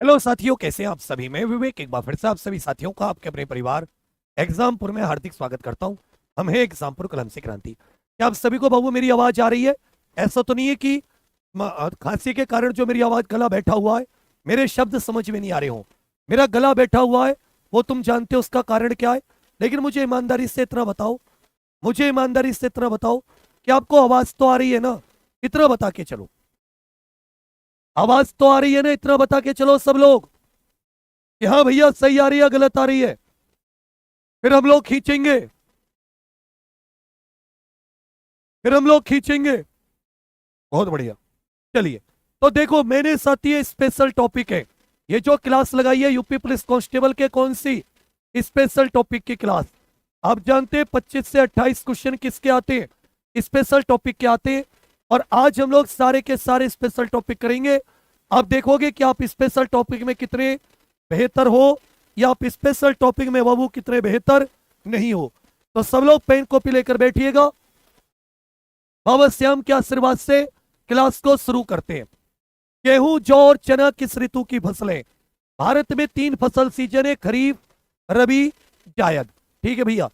Hello साथियों, कैसे हैं आप सभी। मैं विवेक एक बार फिर से आप सभी साथियों का आपके अपने परिवार एग्जामपुर में हार्दिक स्वागत करता हूं। हम हैं एग्जामपुर कलम से क्रांति। क्या आप सभी को बाबू मेरी आवाज आ रही है? ऐसा तो नहीं है कि खांसी के कारण जो मेरी आवाज गला बैठा हुआ है, मेरे शब्द समझ में नहीं आ रहे हो। मेरा गला बैठा हुआ है, वो तुम जानते हो उसका कारण क्या है। लेकिन मुझे ईमानदारी से इतना बताओ, मुझे ईमानदारी से इतना बताओ कि आपको आवाज तो आ रही है ना? इतना बता के चलो, आवाज तो आ रही है ना? इतना बता के चलो सब लोग कि हाँ भैया सही आ रही है गलत आ रही है। फिर हम लोग खींचेंगे, फिर हम लोग खींचेंगे। बहुत बढ़िया। चलिए, तो देखो मेरे साथ ये स्पेशल टॉपिक है। ये जो क्लास लगाई है यूपी पुलिस कांस्टेबल के, कौन सी? स्पेशल टॉपिक की क्लास। आप जानते हैं 25 से 28 क्वेश्चन किसके आते हैं? स्पेशल टॉपिक के आते हैं। और आज हम लोग सारे के सारे स्पेशल टॉपिक करेंगे। आप देखोगे कि आप स्पेशल टॉपिक में कितने बेहतर हो या आप स्पेशल टॉपिक में बाबू कितने बेहतर नहीं हो। तो सब लोग पेन कॉपी लेकर बैठिएगा। बाबा श्याम के आशीर्वाद से क्लास को शुरू करते हैं। गेहूं, जौ और चना किस ऋतु की फसलें? भारत में 3 फसल सीजन है, खरीफ, रबी, जायद। ठीक है भैया।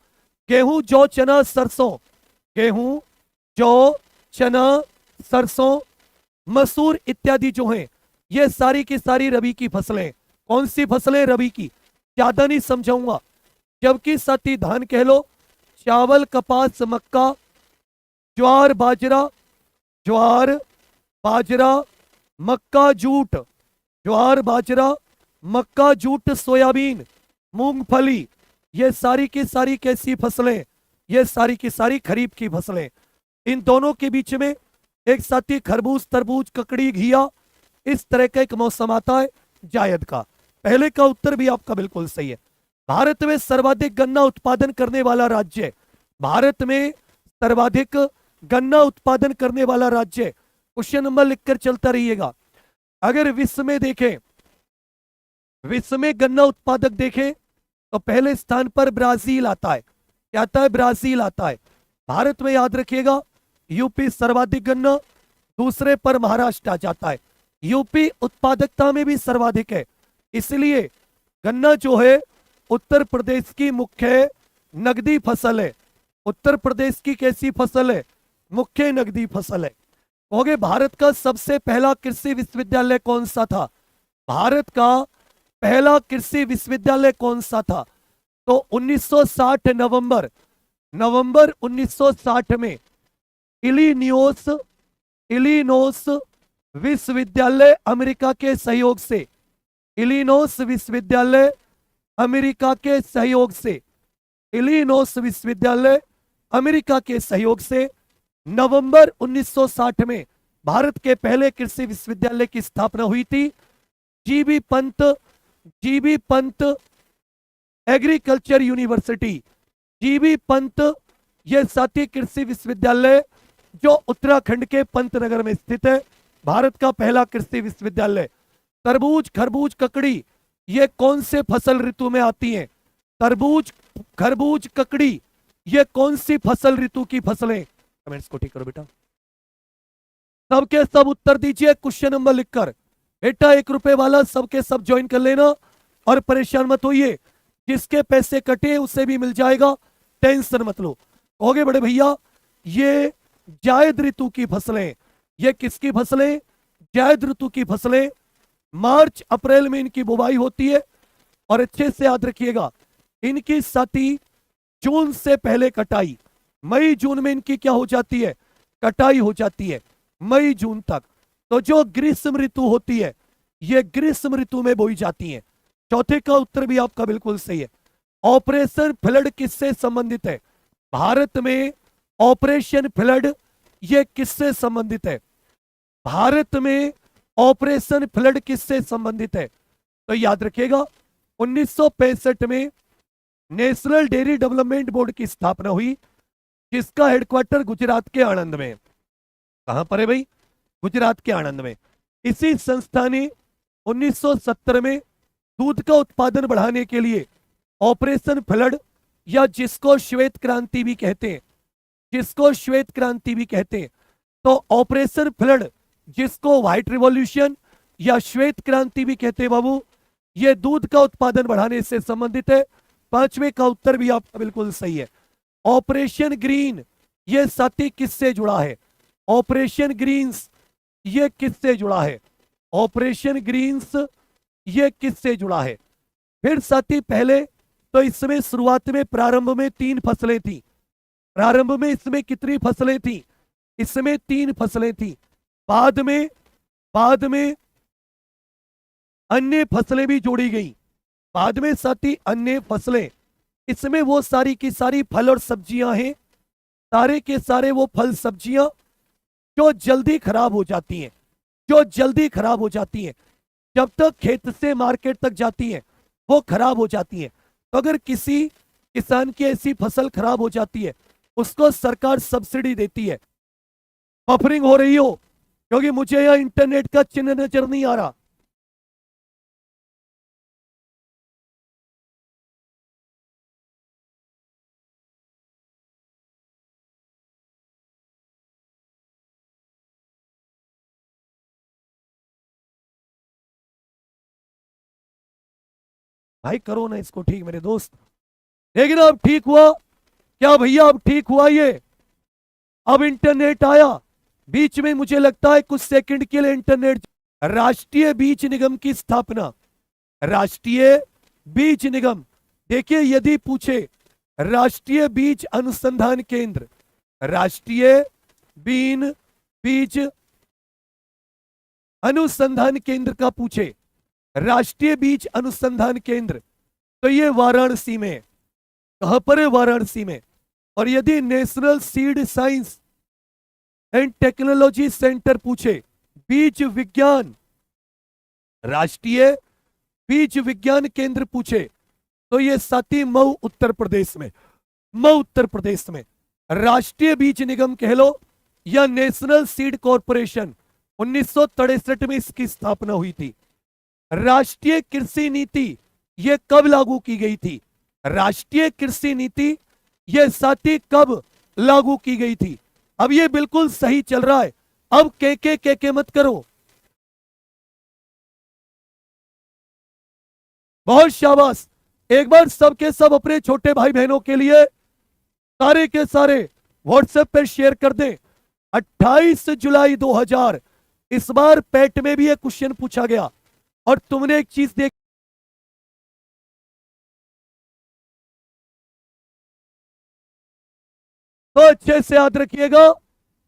गेहूं, जौ, चना, सरसों। गेहूं, जौ, चना, सरसों, मसूर इत्यादि जो हैं, ये सारी की सारी रबी की फसलें। कौन सी फसलें? रबी की। ज्यादा नहीं समझाऊंगा। जबकि साथी धान कह लो, चावल, कपास, मक्का, ज्वार, बाजरा, ज्वार, बाजरा, मक्का, जूट, ज्वार, बाजरा, मक्का, जूट, सोयाबीन, मूंगफली, ये सारी की सारी कैसी फसलें? ये सारी की सारी खरीफ की फसलें। इन दोनों के बीच में एक साथी खरबूज, तरबूज, ककड़ी, घिया, इस तरह का एक मौसम आता है जायद का। पहले का उत्तर भी आपका बिल्कुल सही है। भारत में सर्वाधिक गन्ना उत्पादन करने वाला राज्य है। भारत में सर्वाधिक गन्ना उत्पादन करने वाला राज्य। क्वेश्चन नंबर लिखकर चलता रहिएगा। अगर विश्व में देखें, विश्व में गन्ना उत्पादक देखें तो पहले स्थान पर ब्राजील आता है। क्या आता है? ब्राजील आता है। भारत में याद रखिएगा यूपी सर्वाधिक गन्ना, दूसरे पर महाराष्ट्र आ जाता है। यूपी उत्पादकता में भी सर्वाधिक है, इसलिए गन्ना जो है उत्तर प्रदेश की मुख्य नगदी फसल है। उत्तर प्रदेश की कैसी फसल है? मुख्य नगदी फसल है। कहोगे भारत का सबसे पहला कृषि विश्वविद्यालय कौन सा था? भारत का पहला कृषि विश्वविद्यालय कौन सा था? तो 1960 नवंबर 1960 में इलिनोस इलिनोस विश्वविद्यालय अमेरिका के सहयोग से, इलिनोस विश्वविद्यालय अमेरिका के सहयोग से, इलिनोस विश्वविद्यालय अमेरिका के सहयोग से नवंबर 1960 में भारत के पहले कृषि विश्वविद्यालय की स्थापना हुई थी। GB Pant agriculture university, GB Pant, यह साथी कृषि विश्वविद्यालय जो उत्तराखंड के पंतनगर में स्थित है, भारत का पहला कृषि विश्वविद्यालय। तरबूज, खरबूज, ककड़ी, ये कौन से फसल ऋतु में आती हैं? तरबूज, खरबूज, ककड़ी, ये कौन सी फसल ऋतु की फसलें? कमेंट्स को ठीक करो बेटा, सबके सब उत्तर दीजिए क्वेश्चन नंबर लिखकर। बेटा 1 रुपए वाला सबके सब ज्वाइन कर लेना और परेशान मत होइए, जिसके पैसे कटे उसे भी मिल जाएगा, टेंशन मत लो। कहोगे बड़े भैया ये जायद ऋतु की फसलें, ये किसकी फसलें? जायद ऋतु की फसलें। मार्च अप्रैल में इनकी बुवाई होती है और अच्छे से याद रखिएगा इनकी साथी जून से पहले कटाई, मई जून में इनकी क्या हो जाती है? कटाई हो जाती है, मई जून तक। तो जो ग्रीष्म ऋतु होती है ये ग्रीष्म ऋतु में बोई जाती है। चौथे का उत्तर भी आपका बिल्कुल सही है। ऑपरेशन फ्लड किससे संबंधित है? भारत में ऑपरेशन फ्लड ये किससे संबंधित है? भारत में ऑपरेशन फ्लड किससे संबंधित है? तो याद रखिएगा 1965 में नेशनल डेयरी डेवलपमेंट बोर्ड की स्थापना हुई, जिसका हेडक्वार्टर गुजरात के आणंद में। कहां पर है भाई? गुजरात के आणंद में। इसी संस्था ने 1970 में दूध का उत्पादन बढ़ाने के लिए ऑपरेशन फ्लड, या जिसको श्वेत क्रांति भी कहते हैं, जिसको श्वेत क्रांति भी कहते हैं, तो ऑपरेशन फ्लड, जिसको व्हाइट रिवॉल्यूशन या श्वेत क्रांति भी कहते हैं बाबू, ये दूध का उत्पादन बढ़ाने से संबंधित है। पांचवें का उत्तर भी आपका बिल्कुल सही है। ऑपरेशन ग्रीन ये साथी किससे जुड़ा है? ऑपरेशन ग्रीन्स ये किससे जुड़ा है? ऑपरेशन ग्रीन्स ये किससे जुड़ा है? फिर साथी पहले तो इसमें शुरुआत में प्रारंभ में 3 फसलें थी। प्रारंभ में इसमें कितनी फसलें थी? इसमें 3 फसलें थी। बाद में अन्य फसलें भी जोड़ी गई। बाद में साथी अन्य फसलें, इसमें वो सारी की सारी फल और सब्जियां हैं, सारे के सारे वो फल सब्जियां जो जल्दी खराब हो जाती हैं, जो जल्दी खराब हो जाती हैं, जब तक खेत से मार्केट तक जाती हैं वो खराब हो जाती हैं। तो अगर किसी किसान की ऐसी फसल खराब हो जाती है, उसको सरकार सब्सिडी देती है। बफरिंग हो रही हो क्योंकि मुझे यह इंटरनेट का चिन्ह नजर नहीं आ रहा। भाई करो ना इसको ठीक मेरे दोस्त। लेकिन अब ठीक हुआ क्या भैया? अब ठीक हुआ ये? अब इंटरनेट आया बीच में, मुझे लगता है कुछ सेकंड के लिए इंटरनेट। राष्ट्रीय बीज निगम की स्थापना, राष्ट्रीय बीज निगम। देखिए यदि पूछे राष्ट्रीय बीज अनुसंधान केंद्र, राष्ट्रीय बीज अनुसंधान केंद्र का पूछे, राष्ट्रीय बीज अनुसंधान केंद्र, तो ये वाराणसी में है। कहां पर है? वाराणसी में। और यदि national seed science and technology centre पूछे, बीज विज्ञान, राष्ट्रीय बीज विज्ञान केंद्र पूछे, तो ये साथी मऊ उत्तर प्रदेश में, मऊ उत्तर प्रदेश में। राष्ट्रीय बीज निगम कह लो या नेशनल सीड कॉरपोरेशन, 1963 में इसकी स्थापना हुई थी। राष्ट्रीय कृषि नीति ये कब लागू की गई थी? राष्ट्रीय कृषि नीति ये साथी कब लागू की गई थी? अब ये बिल्कुल सही चल रहा है। अब के मत करो। बहुत शाबाश। एक बार सबके सब अपने छोटे भाई बहनों के लिए सारे के सारे व्हाट्सएप पर शेयर कर दें। 28 जुलाई 2000, इस बार पेट में भी एक क्वेश्चन पूछा गया और तुमने एक चीज देख, तो अच्छे से याद रखिएगा,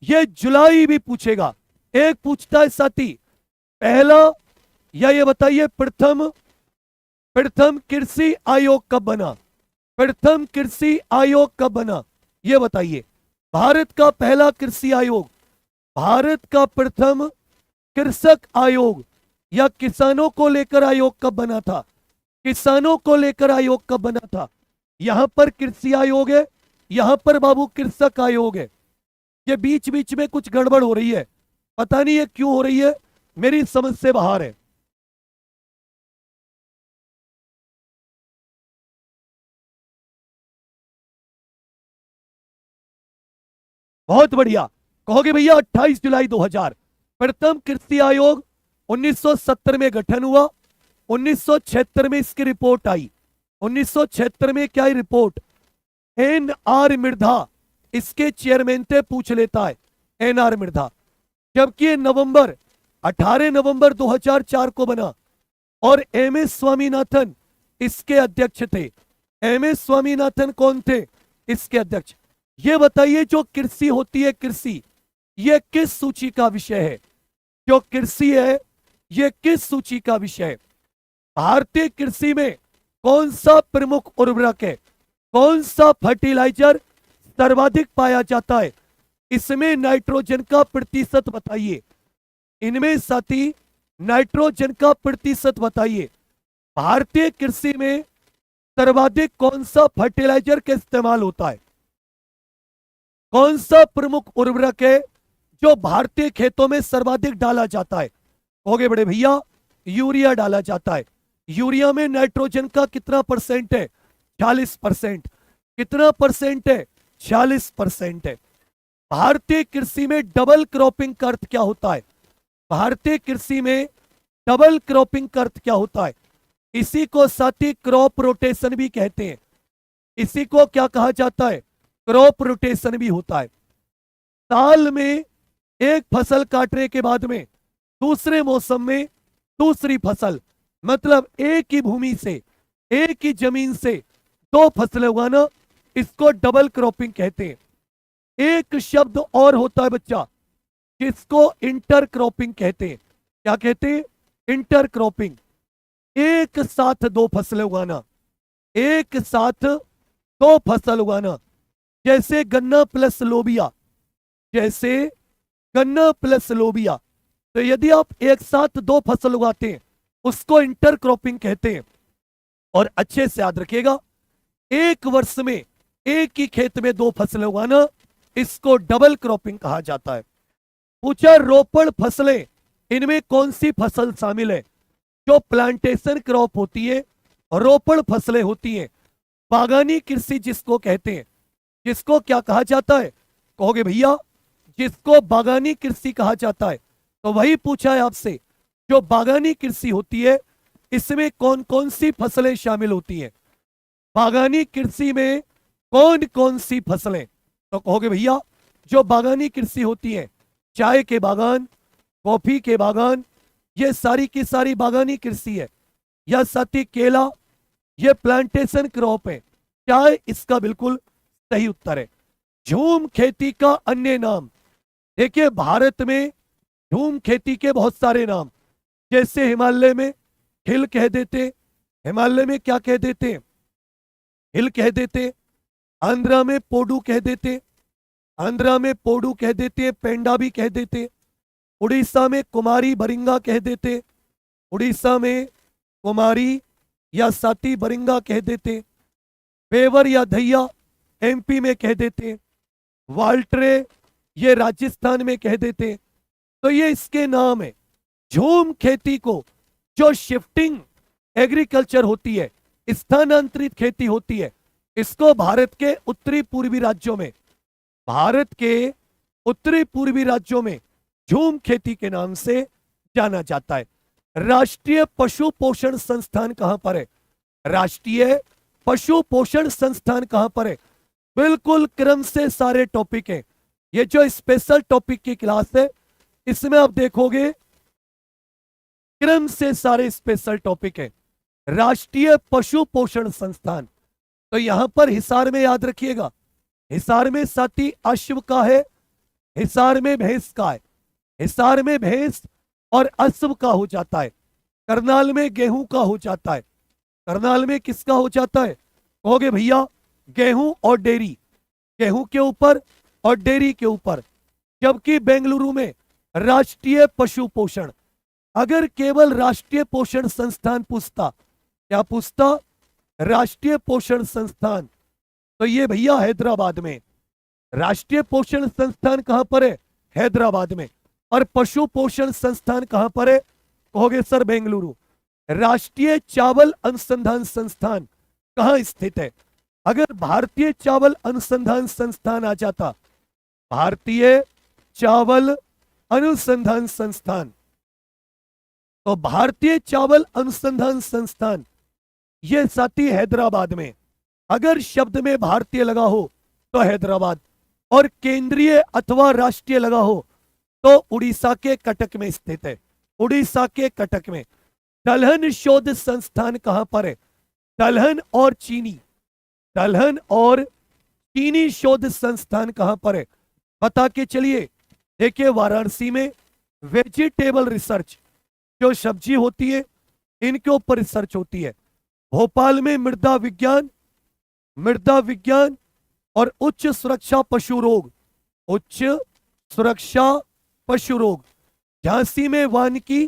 ये जुलाई भी पूछेगा। एक पूछता है साथी, पहला या ये बताइए प्रथम कृषि आयोग कब बना? प्रथम कृषि आयोग कब बना ये बताइए। भारत का पहला कृषि आयोग, भारत का प्रथम कृषक आयोग या किसानों को लेकर आयोग कब बना था? किसानों को लेकर आयोग कब बना था? यहां पर कृषि आयोग है, यहां पर बाबू कृषक आयोग है। ये बीच बीच में कुछ गड़बड़ हो रही है, पता नहीं ये क्यों हो रही है, मेरी समझ से बाहर है। बहुत बढ़िया। कहोगे भैया 28 जुलाई 2000, प्रथम कृषि आयोग 1970 में गठन हुआ, 1976 में इसकी रिपोर्ट आई। 1976 में क्या रिपोर्ट? एन.आर. मिर्धा इसके चेयरमैन थे, पूछ लेता है एन.आर. मिर्धा। जबकि नवंबर 18 नवंबर 2004 को बना और एम.एस. स्वामीनाथन इसके अध्यक्ष थे। एम.एस. स्वामीनाथन कौन थे? इसके अध्यक्ष। ये बताइए जो कृषि होती है, कृषि ये किस सूची का विषय है? जो कृषि है ये किस सूची का विषय है? भारतीय कृषि में कौन सा प्रमुख उर्वरक है? कौन सा फर्टिलाइजर सर्वाधिक पाया जाता है? इसमें नाइट्रोजन का प्रतिशत बताइए। इनमें साथी नाइट्रोजन का प्रतिशत बताइए। भारतीय कृषि में सर्वाधिक कौन सा फर्टिलाइजर का इस्तेमाल होता है? कौन सा प्रमुख उर्वरक है जो भारतीय खेतों में सर्वाधिक डाला जाता है? कहोगे बड़े भैया यूरिया डाला जाता है। यूरिया में नाइट्रोजन का कितना परसेंट है? 40%। कितना परसेंट है? 40% है। भारतीय कृषि में डबल क्रॉपिंग का अर्थ क्या होता है? भारतीय कृषि में डबल क्रॉपिंग का अर्थ क्या होता है? इसी को साथी क्रॉप रोटेशन भी कहते हैं। इसी को क्या कहा जाता है? क्रॉप रोटेशन भी होता है। साल में एक फसल काटने के बाद में दूसरे मौसम में दूसरी फसल, मतलब एक ही भूमि से, एक ही जमीन से दो फसलें उगाना, इसको डबल क्रॉपिंग कहते हैं। एक शब्द और होता है बच्चा, जिसको इंटर क्रॉपिंग कहते हैं। क्या कहते हैं? Inter cropping. एक साथ दो फसलें उगाना, एक साथ दो फसल उगाना, जैसे गन्ना प्लस लोबिया, जैसे गन्ना प्लस लोबिया। तो यदि आप एक साथ दो फसल उगाते हैं उसको इंटर क्रॉपिंग कहते हैं। और अच्छे से याद रखिएगा, एक वर्ष में एक ही खेत में दो फसलें उगाना, इसको डबल क्रॉपिंग कहा जाता है। पूछा रोपण फसलें, इनमें कौन सी फसल शामिल है? जो प्लांटेशन क्रॉप होती है, रोपण फसलें होती हैं, बागानी कृषि जिसको कहते हैं। जिसको क्या कहा जाता है? कहोगे भैया जिसको बागानी कृषि कहा जाता है, तो वही पूछा है आपसे, जो बागानी कृषि होती है इसमें कौन कौन सी फसलें शामिल होती हैं? बागानी कृषि में कौन कौन सी फसलें? तो कहोगे भैया जो बागानी कृषि होती है, चाय के बागान, कॉफी के बागान, ये सारी की सारी बागानी कृषि है। या साथी केला, ये प्लांटेशन क्रॉप है। चाय इसका बिल्कुल सही उत्तर है। झूम खेती का अन्य नाम, देखिए भारत में झूम खेती के बहुत सारे नाम, जैसे हिमालय में हिल कह देते, हिमालय में क्या कह देते? हिल कह देते। आंध्रा में पोडू कह देते, आंध्रा में पोडू कह देते, पेंडा भी कह देते। उड़ीसा में कुमारी बरिंगा कह देते, उड़ीसा में कुमारी या साती बरिंगा कह देते। पेवर या धैया एमपी में कह देते, वाल्ट्रे ये राजस्थान में कह देते। तो ये इसके नाम है। झूम खेती को, जो शिफ्टिंग एग्रीकल्चर होती है, स्थानांतरित खेती होती है, इसको भारत के उत्तरी पूर्वी राज्यों में, भारत के उत्तरी पूर्वी राज्यों में झूम खेती के नाम से जाना जाता है। राष्ट्रीय पशु पोषण संस्थान कहां पर है? राष्ट्रीय पशु पोषण संस्थान कहां पर है? बिल्कुल क्रम से सारे टॉपिक हैं। ये जो स्पेशल टॉपिक की क्लास है, इसमें आप देखोगे क्रम से सारे स्पेशल टॉपिक हैं। राष्ट्रीय पशु पोषण संस्थान, तो यहां पर हिसार में याद रखिएगा, हिसार में साथी अश्व का है, हिसार में भैंस का है, हिसार में भैंस और अश्व का हो जाता है। करनाल में गेहूं का हो जाता है। करनाल में किसका हो जाता है? कहोगे भैया गेहूं और डेयरी, गेहूं के ऊपर और डेयरी के ऊपर। जबकि बेंगलुरु में राष्ट्रीय पशु पोषण। अगर केवल राष्ट्रीय पोषण संस्थान पूछता, क्या पूछता? राष्ट्रीय पोषण संस्थान, तो ये भैया हैदराबाद में। राष्ट्रीय पोषण संस्थान कहां पर है? हैदराबाद में। और पशु पोषण संस्थान कहां पर है? कहोगे सर बेंगलुरु। राष्ट्रीय चावल अनुसंधान संस्थान कहां स्थित है? अगर भारतीय चावल अनुसंधान संस्थान आ जाता, भारतीय चावल अनुसंधान संस्थान, तो भारतीय चावल अनुसंधान संस्थान ये साथी हैदराबाद में। अगर शब्द में भारतीय लगा हो तो हैदराबाद, और केंद्रीय अथवा राष्ट्रीय लगा हो तो उड़ीसा के कटक में स्थित है। उड़ीसा के कटक में। दलहन शोध संस्थान कहां पर है? दलहन और चीनी, दलहन और चीनी शोध संस्थान कहां पर है? बता के चलिए। देखिए वाराणसी में वेजिटेबल रिसर्च, जो सब्जी होती है इनके ऊपर रिसर्च होती है। भोपाल में मृदा विज्ञान, मृदा विज्ञान और उच्च सुरक्षा पशु रोग, उच्च सुरक्षा पशु रोग। झांसी में वानिकी,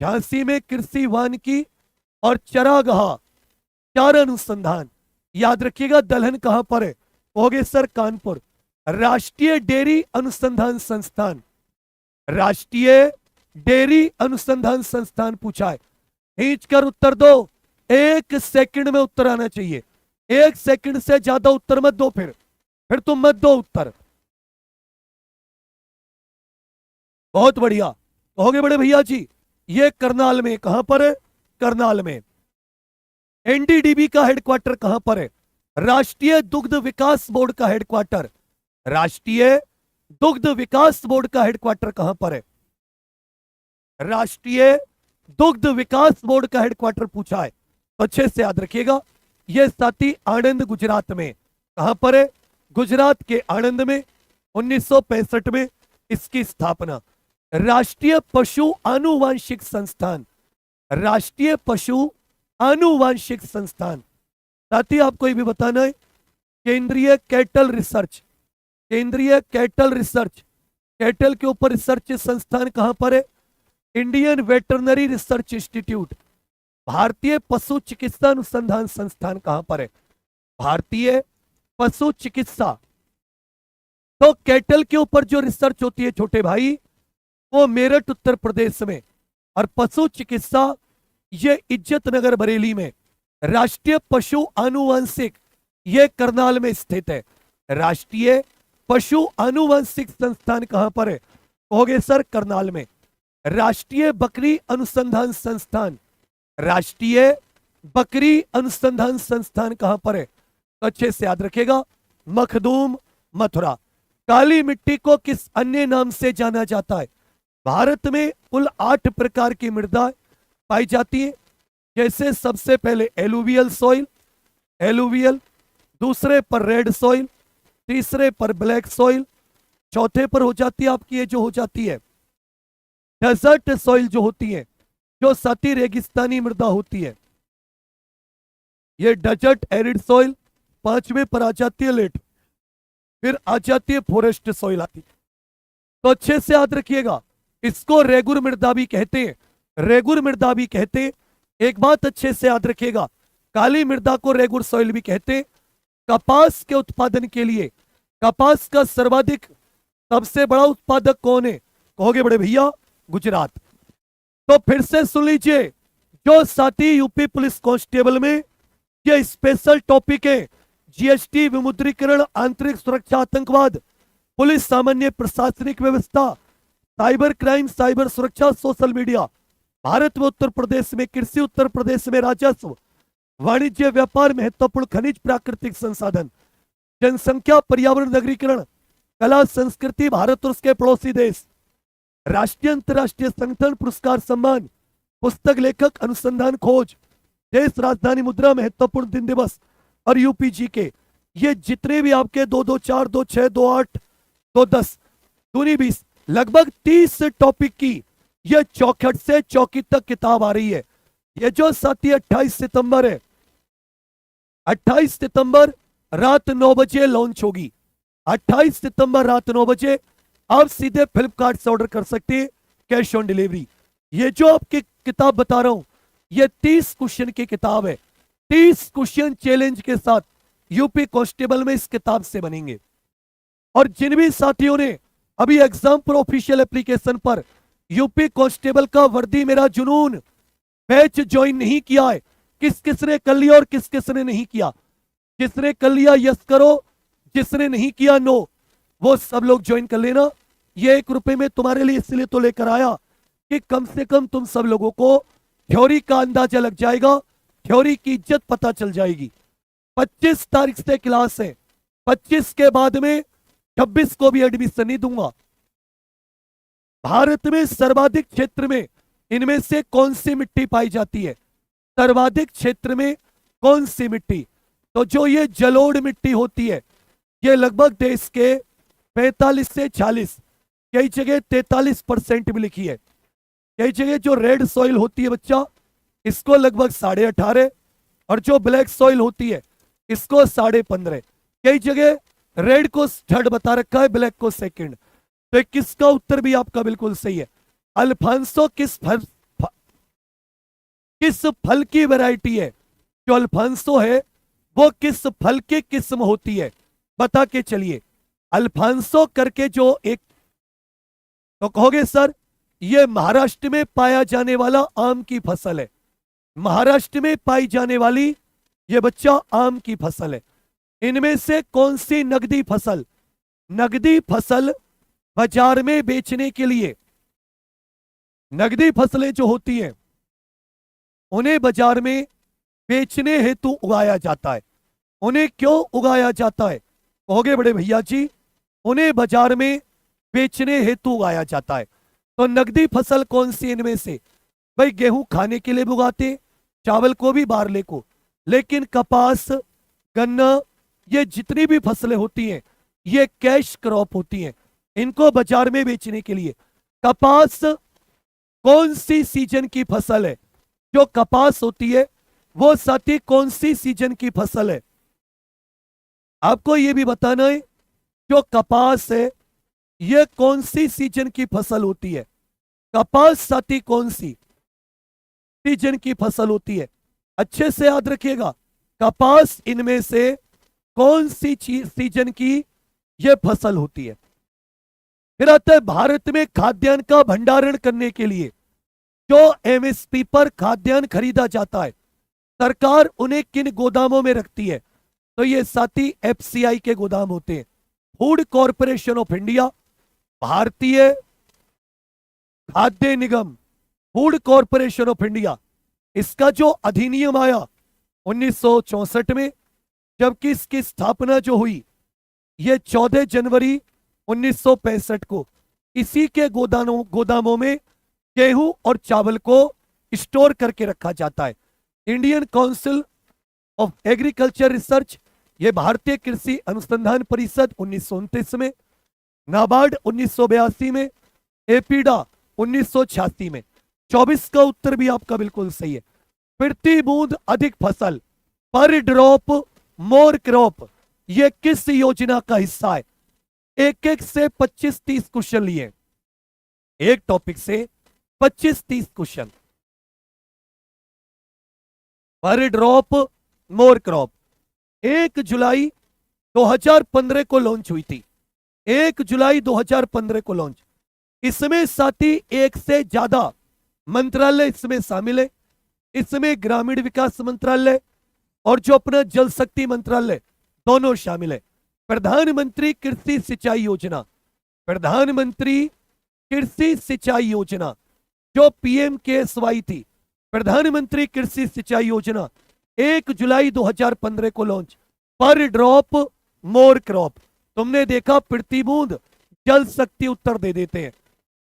झांसी में कृषि वानिकी और चरागाह चारा अनुसंधान। याद रखिएगा दलहन कहां पर है? कहोगे सर कानपुर। राष्ट्रीय डेयरी अनुसंधान संस्थान, राष्ट्रीय डेयरी अनुसंधान संस्थान पूछा है। खींच कर उत्तर दो, 1 सेकंड में उत्तर आना चाहिए। 1 सेकंड से ज्यादा उत्तर मत दो, फिर तुम मत दो उत्तर। बहुत बढ़िया। कहोगे बड़े भैया जी ये करनाल में, कहां पर है? करनाल में। एनडीडीबी का हेडक्वार्टर कहां पर है? राष्ट्रीय दुग्ध विकास बोर्ड का हेडक्वार्टर, राष्ट्रीय दुग्ध विकास बोर्ड का हेडक्वार्टर कहां पर है? राष्ट्रीय दुग्ध विकास बोर्ड का हेडक्वार्टर पूछा है, तो अच्छे से याद रखिएगा। यह साथी आणंद गुजरात में, कहां पर है? गुजरात के आणंद में। 1965 में इसकी स्थापना। राष्ट्रीय पशु आनुवांशिक संस्थान, राष्ट्रीय पशु आनुवांशिक संस्थान। साथी आपको ये भी बताना है, केंद्रीय कैटल रिसर्च, केंद्रीय कैटल रिसर्च, कैटल के ऊपर रिसर्च संस्थान कहां पर है? Indian veterinary research institute. भारतीय पशु चिकित्सा अनुसंधान संस्थान कहां पर है? भारतीय पशु चिकित्सा। तो कैटल के ऊपर जो रिसर्च होती है छोटे भाई, वो मेरठ उत्तर प्रदेश में, और पशु चिकित्सा ये इज्जत नगर बरेली में। राष्ट्रीय पशु आनुवंशिक ये करनाल में स्थित है। राष्ट्रीय पशु आनुवंशिक संस्थान कहां पर है? कहोगे सर करनाल में। राष्ट्रीय बकरी अनुसंधान संस्थान, राष्ट्रीय बकरी अनुसंधान संस्थान कहां पर है? तो अच्छे से याद रखेगा, मखदूम, मथुरा। काली मिट्टी को किस अन्य नाम से जाना जाता है? भारत में कुल 8 प्रकार की मृदा पाई जाती है। जैसे सबसे पहले एलुवियल सॉइल, एलुवियल, दूसरे पर रेड सॉइल, तीसरे पर ब्लैक सॉइल, चौथे पर हो जाती है आपकी ये जो हो जाती है डेजर्ट सॉइल जो होती है, जो साथी रेगिस्तानी मृदा होती है, ये डेजर्ट एरिड सॉइल। पांचवें पर आ जाती है लेट, फिर आ जाती है फॉरेस्ट सॉइल आती है। तो अच्छे से याद रखिएगा, इसको रेगुर मृदा भी कहते हैं, रेगुर मृदा भी कहते हैं। एक बात अच्छे से याद रखिएगा, काली मृदा को रेगुर सॉइल भी कहते हैं। कपास के उत्पादन के लिए, कपास का सर्वाधिक सबसे बड़ा उत्पादक कौन है? कहोगे बड़े भैया गुजरात। तो फिर से सुन लीजिए, जो साथी यूपी पुलिस कांस्टेबल में ये स्पेशल टॉपिक है, जीएसटी, विमुद्रीकरण, आंतरिक सुरक्षा, आतंकवाद, पुलिस, सामान्य प्रशासनिक व्यवस्था, साइबर क्राइम, साइबर सुरक्षा, सोशल मीडिया, भारत में उत्तर प्रदेश में कृषि, उत्तर प्रदेश में राजस्व, वाणिज्य, व्यापार, महत्वपूर्ण खनिज, प्राकृतिक संसाधन, जनसंख्या, पर्यावरण, नगरीकरण, कला, संस्कृति, भारत और उसके पड़ोसी देश, राष्ट्रीय अंतर्राष्ट्रीय संगठन, पुरस्कार, सम्मान, पुस्तक लेखक, अनुसंधान, खोज, देश, राजधानी, मुद्रा, महत्वपूर्ण दिन दिवस और यूपीजी के, ये जितने भी आपके 2, 2, 4, 2, 6, 2, 8, 2, 10, दूनी 20, लगभग 30 टॉपिक की ये चौखट से चौकी तक किताब आ रही है। ये जो साथी 28 सितंबर है, 28 सितंबर रात 9 बजे लॉन्च होगी। 28 सितंबर रात 9 बजे आप सीधे फ्लिपकार्ट से ऑर्डर कर सकते हैं, कैश ऑन डिलीवरी। ये जो आपकी किताब बता रहा हूं, ये 30 क्वेश्चन की किताब है। 30 क्वेश्चन चैलेंज के साथ यूपी कांस्टेबल में इस किताब से बनेंगे। और जिन भी साथियों ने अभी एग्जाम पर ऑफिशियल एप्लीकेशन पर यूपी कांस्टेबल का वर्दी मेरा जुनून बैच ज्वाइन नहीं किया है, किस किस ने कर लिया और किस किस ने नहीं किया? जिसने कर लिया यस करो, जिसने नहीं किया नो। वो सब लोग ज्वाइन कर लेना। ये 1 रुपए में तुम्हारे लिए इसलिए तो लेकर आया कि कम से कम तुम सब लोगों को थ्योरी का अंदाजा लग जाएगा, थ्योरी की इज्जत पता चल जाएगी। 25 तारीख से क्लास है, 25 के बाद में 26 को भी एडमिशन नहीं दूंगा। भारत में सर्वाधिक क्षेत्र में इनमें से कौन सी मिट्टी पाई जाती है? सर्वाधिक क्षेत्र में कौन सी मिट्टी? तो जो ये जलोढ़ मिट्टी होती है, ये लगभग देश के 45 से 40, कई जगह 43% भी लिखी है। कई जगह जो रेड सॉइल होती है बच्चा, इसको लगभग 18.5, और जो ब्लैक सॉइल होती है इसको 15.5। कई जगह रेड को थर्ड बता रखा है, ब्लैक को सेकंड। तो किसका उत्तर भी आपका बिल्कुल सही है। अल्फांसो किस फल की वैरायटी है? जो अल्फांसो है वो किस फल की किस्म होती है? बता के चलिए। अल्फांसो करके जो एक, तो कहोगे सर ये महाराष्ट्र में पाया जाने वाला आम की फसल है। महाराष्ट्र में पाई जाने वाली ये बच्चा आम की फसल है। इनमें से कौन सी नगदी फसल, नगदी फसल बाजार में बेचने के लिए नगदी फसलें जो होती हैं उन्हें बाजार में बेचने हेतु उगाया जाता है। उन्हें क्यों उगाया जाता है कहोगे बड़े भैया जी? उन्हें बाजार में बेचने हेतु उगाया जाता है। तो नगदी फसल कौन सी इनमें से? भाई गेहूं खाने के लिए भी उगाते, चावल को भी, बारले को, लेकिन कपास, गन्ना, ये जितनी भी फसलें होती हैं ये कैश क्रॉप होती हैं, इनको बाजार में बेचने के लिए। कपास कौन सी सीजन की फसल है? जो कपास होती है वो साथी कौन सी सीजन की फसल है? आपको ये भी बताना है जो कपास है ये कौन सी सीजन की फसल होती है। कपास साथी कौन सी सीजन की फसल होती है? अच्छे से याद रखिएगा, कपास इनमें से कौन सी सीजन की यह फसल होती है। फिर आता है भारत में खाद्यान्न का भंडारण करने के लिए जो एमएसपी पर खाद्यान्न खरीदा जाता है, सरकार उन्हें किन गोदामों में रखती है? तो ये साथी एफसीआई के गोदाम होते हैं, फूड कॉरपोरेशन ऑफ इंडिया, भारतीय खाद्य निगम, फूड कॉरपोरेशन ऑफ इंडिया। इसका जो अधिनियम आया 1964 में, जबकि इसकी स्थापना जो हुई ये 14 जनवरी 1965 को। इसी के गोदामों में गेहूं और चावल को स्टोर करके रखा जाता है। Indian council of agriculture research, ये भारतीय कृषि अनुसंधान परिषद 1929 में, नाबार्ड 1982 में, एपीडा 1986 में। 24 का उत्तर भी आपका बिल्कुल सही है। प्रति बूंद अधिक फसल, पर ड्रॉप मोर क्रॉप, ये किस योजना का हिस्सा है? एक एक से 25-30 क्वेश्चन लिए, एक टॉपिक से 25-30 क्वेश्चन। पर ड्रॉप मोर क्रॉप 1 जुलाई 2015 को लॉन्च हुई थी। 1 जुलाई 2015 को लॉन्च। इसमें साथी एक से ज्यादा मंत्रालय इसमें शामिल है। इसमें ग्रामीण विकास मंत्रालय और जो अपना जल शक्ति मंत्रालय दोनों शामिल है। प्रधानमंत्री कृषि सिंचाई योजना, प्रधानमंत्री कृषि सिंचाई योजना जो पीएमकेएसवाई थी, प्रधानमंत्री कृषि सिंचाई योजना 1 जुलाई 2015 को लॉन्च। पर ड्रॉप मोर क्रॉप, तुमने देखा प्रति बूंद जल शक्ति उत्तर दे देते हैं,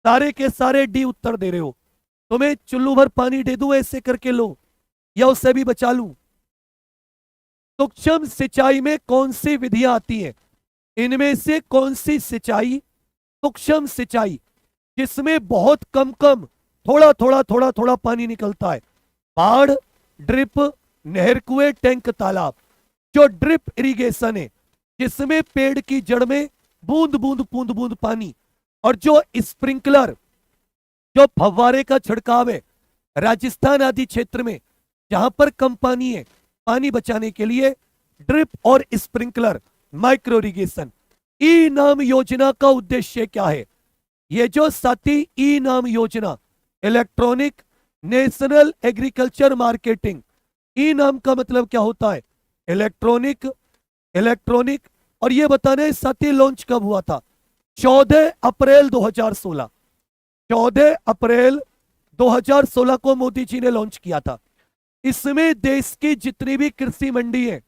सारे के सारे डी उत्तर दे रहे हो। तुम्हें चुल्लू भर पानी दे दूं ऐसे करके लो, या उससे भी बचा लूं? सूक्ष्म सिंचाई में कौन सी विधियां आती हैं? इनमें से कौन सी सिंचाई सूक्ष्म सिंचाई जिसमें बहुत कम थोड़ा थोड़ा थोड़ा पानी निकलता है? बाढ़, ड्रिप, नहर, कुएं, टैंक, तालाब। जो ड्रिप इरिगेशन है जिसमें पेड़ की जड़ में बूंद बूंद बूंद बूंद पानी, और जो स्प्रिंकलर जो फव्वारे का छिड़काव है राजस्थान आदि क्षेत्र में जहां पर कम पानी है, पानी बचाने के लिए ड्रिप और स्प्रिंकलर माइक्रो इरिगेशन। ई नाम योजना का उद्देश्य क्या है? ये जो साथी ई नाम योजना, इलेक्ट्रॉनिक नेशनल एग्रीकल्चर मार्केटिंग, ई नाम का मतलब क्या होता है? इलेक्ट्रॉनिक। और ये बताने साथी लॉन्च कब हुआ था? 14 अप्रैल 2016। 14 अप्रैल 2016 को मोदी जी ने लॉन्च किया था। इसमें देश की जितनी भी कृषि मंडी है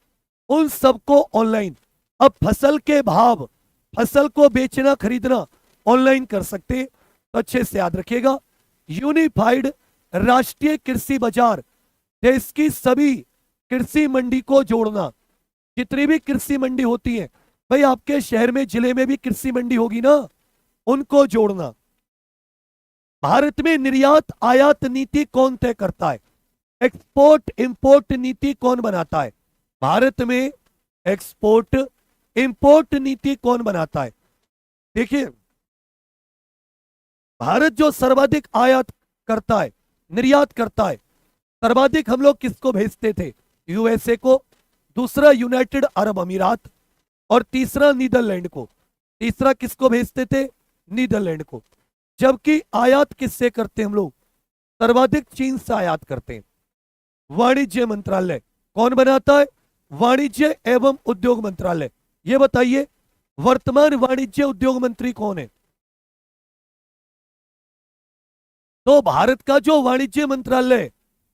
उन सबको ऑनलाइन, अब फसल के भाव, फसल को बेचना खरीदना ऑनलाइन कर सकते हैं। तो अच्छे से याद रखिएगा, यूनिफाइड राष्ट्रीय कृषि बाजार, देश की सभी कृषि मंडी को जोड़ना। जितनी भी कृषि मंडी होती है, भाई आपके शहर में जिले में भी कृषि मंडी होगी ना, उनको जोड़ना। भारत में निर्यात आयात नीति कौन तय करता है? एक्सपोर्ट इंपोर्ट नीति कौन बनाता है? भारत में एक्सपोर्ट इंपोर्ट नीति कौन बनाता है? देखिए, भारत जो सर्वाधिक आयात करता है, निर्यात करता है, सर्वाधिक हम लोग किसको भेजते थे? यूएसए को, दूसरा यूनाइटेड अरब अमीरात, और तीसरा नीदरलैंड को। तीसरा किसको भेजते थे? नीदरलैंड को। जबकि आयात किससे करते हम लोग? सर्वाधिक चीन से आयात करते हैं। वाणिज्य मंत्रालय कौन बनाता है? वाणिज्य एवं उद्योग मंत्रालय। ये बताइए वर्तमान वाणिज्य उद्योग मंत्री कौन है? तो भारत का जो वाणिज्य मंत्रालय है,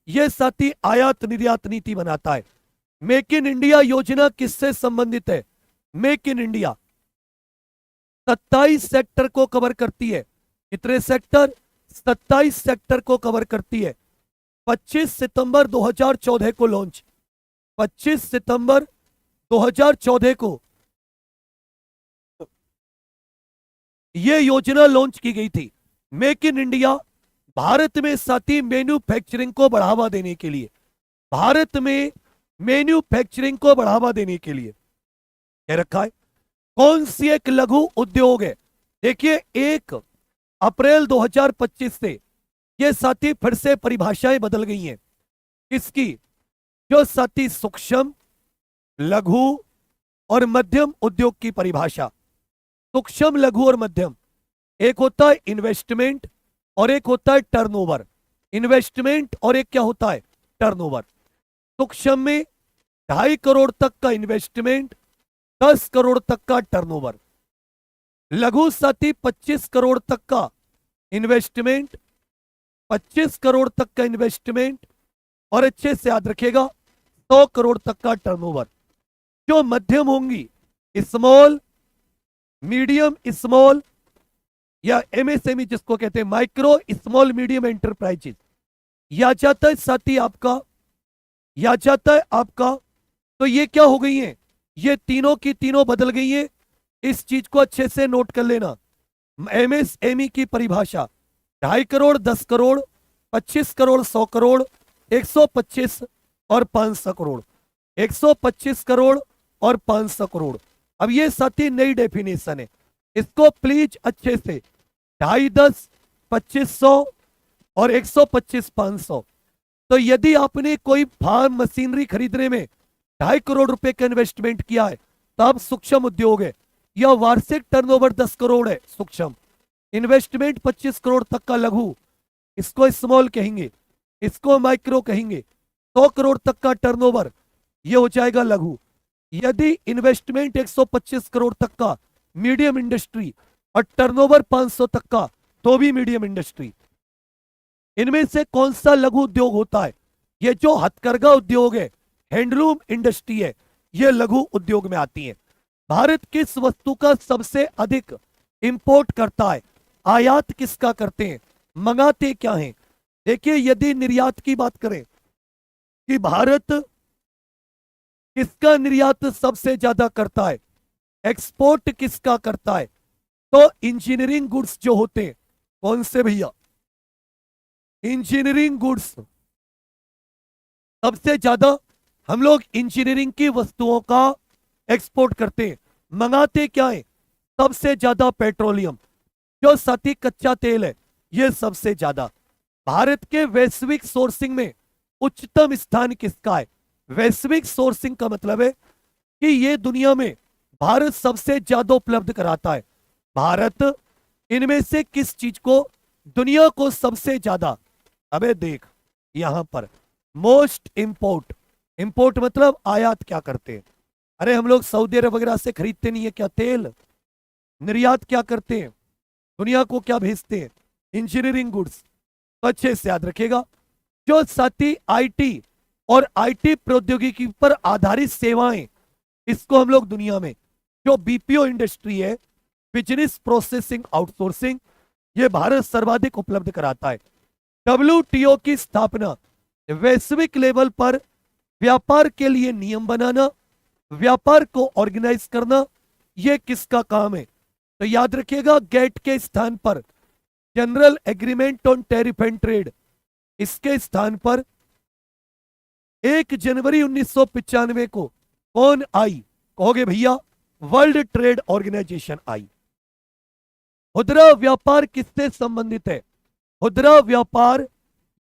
यह साथी आयात निर्यात नीति बनाता है। मेक इन इंडिया योजना किससे संबंधित है? मेक इन इंडिया 27 सेक्टर को कवर करती है। कितने सेक्टर? 27 सेक्टर को कवर करती है। 25 सितंबर 2014 को लॉन्च, 25 सितंबर 2014 को यह योजना लॉन्च की गई थी। मेक इन इंडिया भारत में साथी मैन्युफैक्चरिंग को बढ़ावा देने के लिए, भारत में मैन्युफैक्चरिंग को बढ़ावा देने के लिए क्या रखा है? कौन सी एक लघु उद्योग है? देखिए 1 अप्रैल 2025 से ये साथी फिर से परिभाषाएं बदल गई हैं। इसकी जो साथी सूक्ष्म, लघु और मध्यम उद्योग की परिभाषा, सूक्ष्म, लघु और मध्यम, एक होता है इन्वेस्टमेंट और एक होता है टर्नओवर। इन्वेस्टमेंट और एक क्या होता है? टर्नओवर। सूक्ष्म में 2.5 करोड़ तक का इन्वेस्टमेंट, 10 करोड़ तक का टर्नओवर। लघु साथी 25 करोड़ तक का इन्वेस्टमेंट, 25 करोड़ तक का इन्वेस्टमेंट और अच्छे से याद रखिएगा 100 करोड़ तक का टर्नओवर। जो मध्यम होंगी, स्मॉल, मीडियम स्मॉल या एमएसएमई जिसको कहते हैं माइक्रो स्मॉल मीडियम एंटरप्राइजेस, या जाता है साथी आपका, या जाता है आपका, तो ये क्या हो गई हैं? ये तीनों की तीनों बदल गई हैं। इस चीज को अच्छे से नोट कर लेना। एमएसएमई की परिभाषा 2.5 करोड़, 10 करोड़, 25 करोड़, 100 करोड़, 125 और 500 करोड़, 125 करोड़ और 500 करोड़। अब ये साथी नई डेफिनेशन है, इसको प्लीज अच्छे से 2.5, 10, 2500 और 125, 500। तो यदि आपने कोई फार्म मशीनरी खरीदने में 2.5 करोड़ रुपए का इन्वेस्टमेंट किया है तो अब सूक्ष्म उद्योग है, या वार्षिक टर्नओवर 10 करोड़ है सूक्ष्म, इन्वेस्टमेंट 25 करोड़ तक का लघु, इसको स्मॉल कहेंगे, इसको माइक्रो कहेंगे, 100 करोड़ तक का टर्नओवर ये हो जाएगा लघु। यदि इन्वेस्टमेंट 125 करोड़ तक का मीडियम इंडस्ट्री और टर्नओवर 500 तक का तो भी मीडियम इंडस्ट्री। इनमें से कौन सा लघु उद्योग होता है? ये जो हथकरघा उद्योग है, हैंडलूम इंडस्ट्री है, ये लघु उद्योग में आती है। भारत किस वस्तु का सबसे अधिक इंपोर्ट करता है? आयात किसका करते हैं? मंगाते क्या हैं? देखिए यदि निर्यात की बात करें कि भारत किसका निर्यात सबसे ज्यादा करता है, एक्सपोर्ट किसका करता है, तो इंजीनियरिंग गुड्स जो होते हैं, कौन से भैया? इंजीनियरिंग गुड्स सबसे ज्यादा हम लोग इंजीनियरिंग की वस्तुओं का एक्सपोर्ट करते हैं। मंगाते क्या है? सबसे ज्यादा पेट्रोलियम, जो साथी कच्चा तेल है, ये सबसे ज्यादा। भारत के वैश्विक सोर्सिंग में उच्चतम स्थान किसका है? वैश्विक सोर्सिंग का मतलब है कि ये दुनिया में भारत सबसे ज्यादा उपलब्ध कराता है। भारत इनमें से किस चीज को दुनिया को सबसे ज्यादा, अबे देख यहां पर मोस्ट इंपोर्ट, इंपोर्ट मतलब आयात क्या करते हैं? अरे हम लोग सऊदी अरब वगैरह से खरीदते नहीं है क्या तेल? निर्यात क्या करते हैं? दुनिया को क्या भेजते हैं? Engineering goods. तो अच्छे से याद रखिएगा, जो साथी आईटी और आईटी प्रौद्योगिकी पर आधारित सेवाएं, इसको हम लोग दुनिया में, जो बीपीओ इंडस्ट्री है, बिजनेस प्रोसेसिंग आउटसोर्सिंग, ये भारत सर्वाधिक उपलब्ध कराता है। डब्ल्यूटीओ की स्थापना, वैश्विक लेवल पर व्यापार के लिए नियम बनाना, व्यापार को ऑर्गेनाइज करना, यह किसका काम है? तो याद रखिएगा गेट के स्थान पर general agreement on tariff and trade, इसके स्थान पर 1 जनवरी 1995 को कौन आई? कहोगे भैया वर्ल्ड ट्रेड ऑर्गेनाइजेशन आई। खुदरा व्यापार किससे संबंधित है? खुदरा व्यापार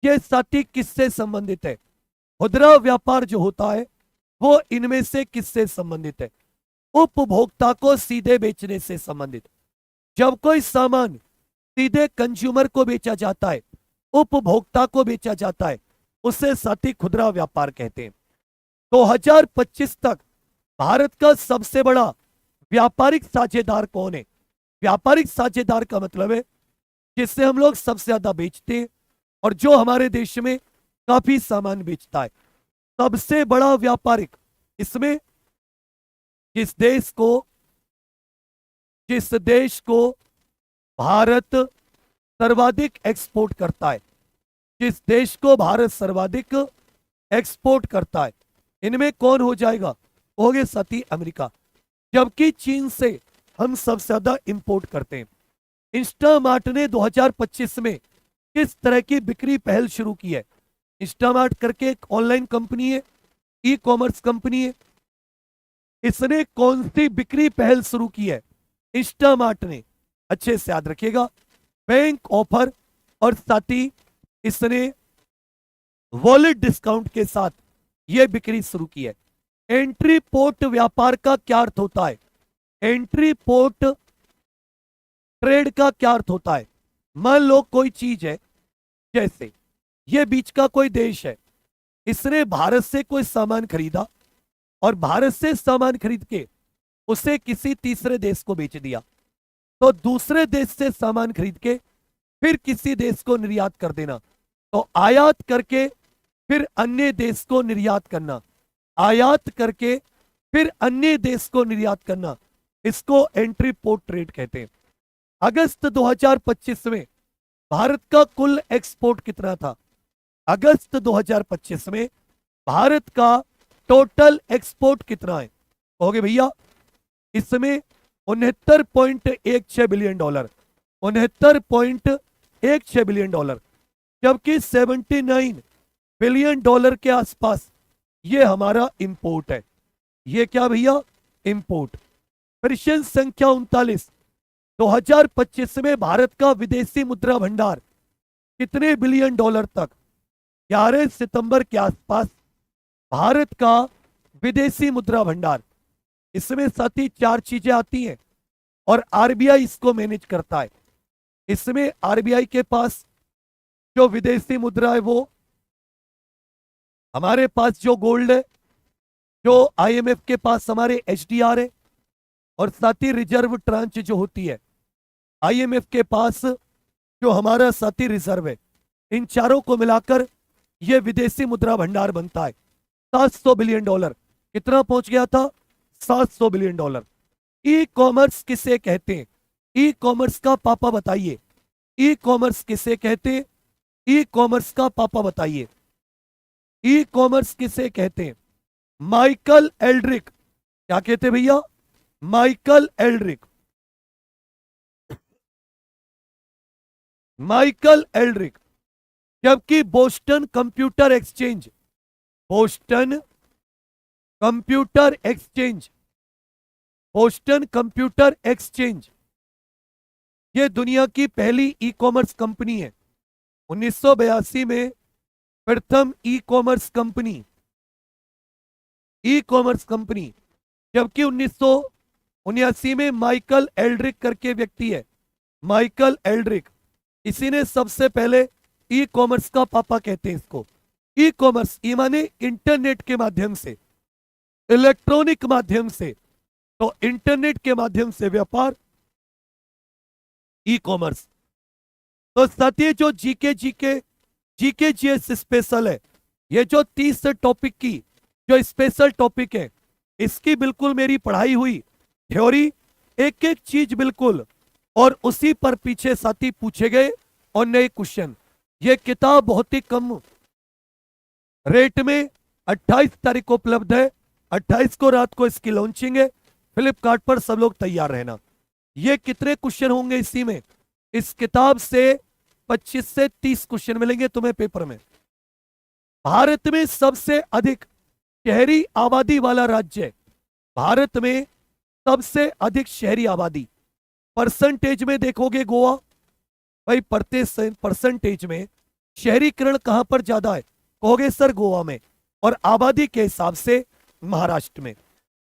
ये साथी किससे संबंधित है? खुदरा व्यापार जो होता है वो इनमें से किससे संबंधित है? उपभोक्ता को सीधे बेचने से संबंधित। जब कोई सामान सीधे कंज्यूमर को बेचा जाता है, उपभोक्ता को बेचा जाता है, उसे साथी खुदरा व्यापार कहते हैं। 2025 तक भारत का सबसे बड़ा व्यापारिक साझेदार कौन है? व्यापारिक साझेदार का मतलब है जिससे हम लोग सबसे ज्यादा बेचते हैं, और जो हमारे देश में काफी सामान बेचता है। सबसे बड़ा व्यापारिक, इसमें जिस देश को भारत सर्वाधिक एक्सपोर्ट करता है, जिस देश को भारत सर्वाधिक एक्सपोर्ट करता है, इनमें कौन हो जाएगा? हो गए साथी अमेरिका। जबकि चीन से हम सबसे ज्यादा इंपोर्ट करते हैं। इंस्टामार्ट ने 2025 में किस तरह की बिक्री पहल शुरू की है? इंस्टामार्ट करके एक ऑनलाइन कंपनी है, ई कॉमर्स कंपनी है। इसने कौन सी बिक्री पहल शुरू की है? इंस्टामार्ट ने, अच्छे से याद रखिएगा, बैंक ऑफर और साथ ही इसने वॉलेट डिस्काउंट के साथ यह बिक्री शुरू की है। एंट्री पोर्ट व्यापार का क्या अर्थ होता है? एंट्री पोर्ट ट्रेड का क्या अर्थ होता है? मान लो कोई चीज है, जैसे ये बीच का कोई देश है, इसने भारत से कोई सामान खरीदा और भारत से सामान खरीद के उसे किसी तीसरे देश को बेच दिया, तो दूसरे देश से सामान खरीद के फिर किसी देश को निर्यात कर देना, तो आयात करके फिर अन्य देश को निर्यात करना, आयात करके फिर अन्य देश को निर्यात करना, इसको एंट्री पोर्ट ट्रेड कहते हैं। अगस्त 2025 में भारत का कुल एक्सपोर्ट कितना था? अगस्त 2025 में भारत का टोटल एक्सपोर्ट कितना है? कहोगे भैया इसमें 69.16 बिलियन डॉलर, 69.16 बिलियन डॉलर, जबकि 79 बिलियन डॉलर के आसपास ये हमारा इंपोर्ट है। ये क्या भैया? इंपोर्ट। प्रश्न संख्या 39, 2025 में भारत का विदेशी मुद्रा भंडार कितने बिलियन डॉलर तक? 11 सितंबर के आसपास भारत का विदेशी मुद्रा भंडार, इसमें साथ ही 4 चीजें आती हैं और आरबीआई इसको मैनेज करता है। इसमें आरबीआई के पास जो विदेशी मुद्रा है वो, हमारे पास जो गोल्ड है, जो आईएमएफ के पास हमारे एचडीआर है, और साथ ही रिजर्व ट्रांच जो होती है आईएमएफ के पास जो हमारा साथी रिजर्व है, इन चारों को मिलाकर यह विदेशी मुद्रा भंडार बनता है। 700 बिलियन डॉलर। कितना पहुंच गया था? 700 बिलियन डॉलर। ई कॉमर्स किसे कहते हैं? ई कॉमर्स का पापा बताइए। ई कॉमर्स किसे कहते हैं? ई कॉमर्स का पापा बताइए। ई कॉमर्स किसे कहते हैं? Michael Aldrich. क्या कहते भैया? Michael Aldrich. Michael Aldrich. जबकि Boston computer exchange, Boston computer exchange, Boston computer exchange ये दुनिया की पहली ई कॉमर्स कंपनी है। 1982 में प्रथम e commerce company, e commerce company, जबकि 1979 में माइकल एल्ड्रिक करके व्यक्ति है, माइकल एल्ड्रिक, इसी ने सबसे पहले ई कॉमर्स का पापा कहते हैं इसको। ई कॉमर्स, ई माने इंटरनेट के माध्यम से, इलेक्ट्रॉनिक माध्यम से, तो इंटरनेट के माध्यम से व्यापार, ई कॉमर्स। तो साथियों जो जीके जीएस स्पेशल है, ये जो 30 टॉपिक की जो स्पेशल टॉपिक है, इसकी बिल्कुल मेरी पढ़ाई हुई थ्योरी, एक एक चीज बिल्कुल, और उसी पर पीछे साथी पूछे गए और नए क्वेश्चन। ये किताब बहुत ही कम रेट में 28 तारीख को उपलब्ध है। 28 को रात को इसकी लॉन्चिंग है फ्लिपकार्ट पर, सब लोग तैयार रहना। ये कितने क्वेश्चन होंगे इसी में? इस किताब से 25 से 30 क्वेश्चन मिलेंगे तुम्हें पेपर में। भारत में सबसे अधिक शहरी आबादी वाला राज्य है। भारत में सबसे अधिक शहरी आबादी, परसेंटेज में देखोगे गोवा, भाई परसेंटेज में शहरीकरण कहां पर ज्यादा है? कहोगे सर गोवा में, और आबादी के हिसाब से महाराष्ट्र में।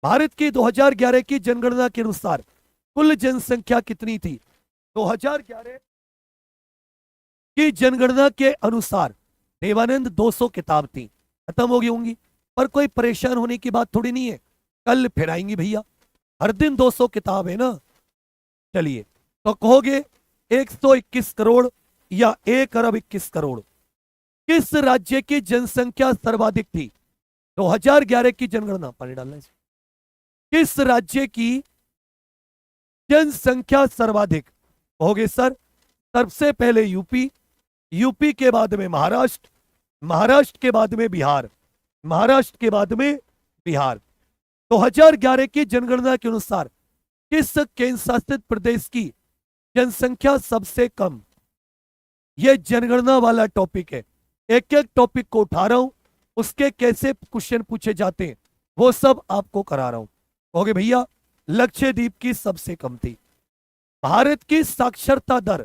भारत की 2011 की जनगणना के अनुसार कुल जनसंख्या कितनी थी? 2011 की जनगणना के अनुसार देवानंद 200 किताब थी, खत्म हो गई होंगी, पर कोई परेशान होने की बात थोड़ी नहीं है, कल फिर आएंगी भैया, हर दिन 200 किताब है ना। चलिए, तो कहोगे 121 करोड़ या 1 अरब 21 करोड़? किस राज्य की जनसंख्या सर्वाधिक थी? 2011 की जनगणना, पानी डालना है। किस राज्य की जनसंख्या सर्वाधिक? होगे सर, सबसे पहले यूपी, यूपी के बाद में महाराष्ट्र, महाराष्ट्र के बाद में बिहार, महाराष्ट्र के बाद में बिहार। 2011 की जनगणना के अनुसार किस केंद्र शासित प्रदेश की जनसंख्या सबसे कम? यह जनगणना वाला टॉपिक है, एक एक टॉपिक को उठा रहा हूं, उसके कैसे क्वेश्चन पूछे जाते हैं वो सब आपको करा रहा हूं। कहोगे भैया लक्षद्वीप की सबसे कम थी। भारत की साक्षरता दर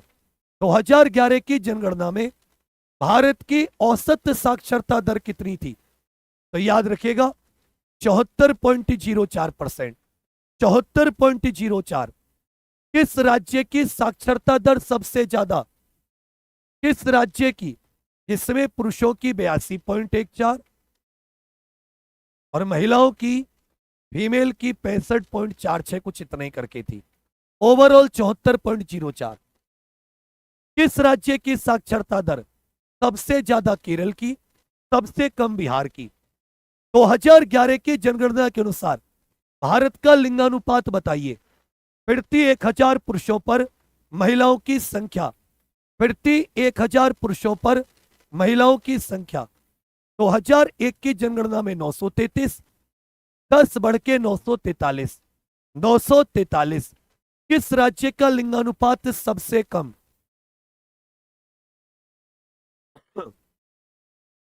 2011 की जनगणना में भारत की औसत साक्षरता दर कितनी थी? तो याद रखिएगा 74.04%। 74.04। किस राज्य की साक्षरता दर सबसे ज्यादा? किस राज्य की जिसमें पुरुषों की 82.14 और महिलाओं की फीमेल की 65.46 कुछ इतना ही करके थी, ओवरऑल 74.04। किस राज्य की साक्षरता दर सबसे ज्यादा? केरल की, सबसे कम बिहार की। 2011 की जनगणना के अनुसार भारत का लिंगानुपात बताइए। प्रति 1000 पुरुषों पर महिलाओं की संख्या, प्रति 1000 पुरुषों पर महिलाओं की संख्या 2001 की जनगणना में 933, 10 बढ़ के 943। 943। किस राज्य का लिंगानुपात सबसे कम?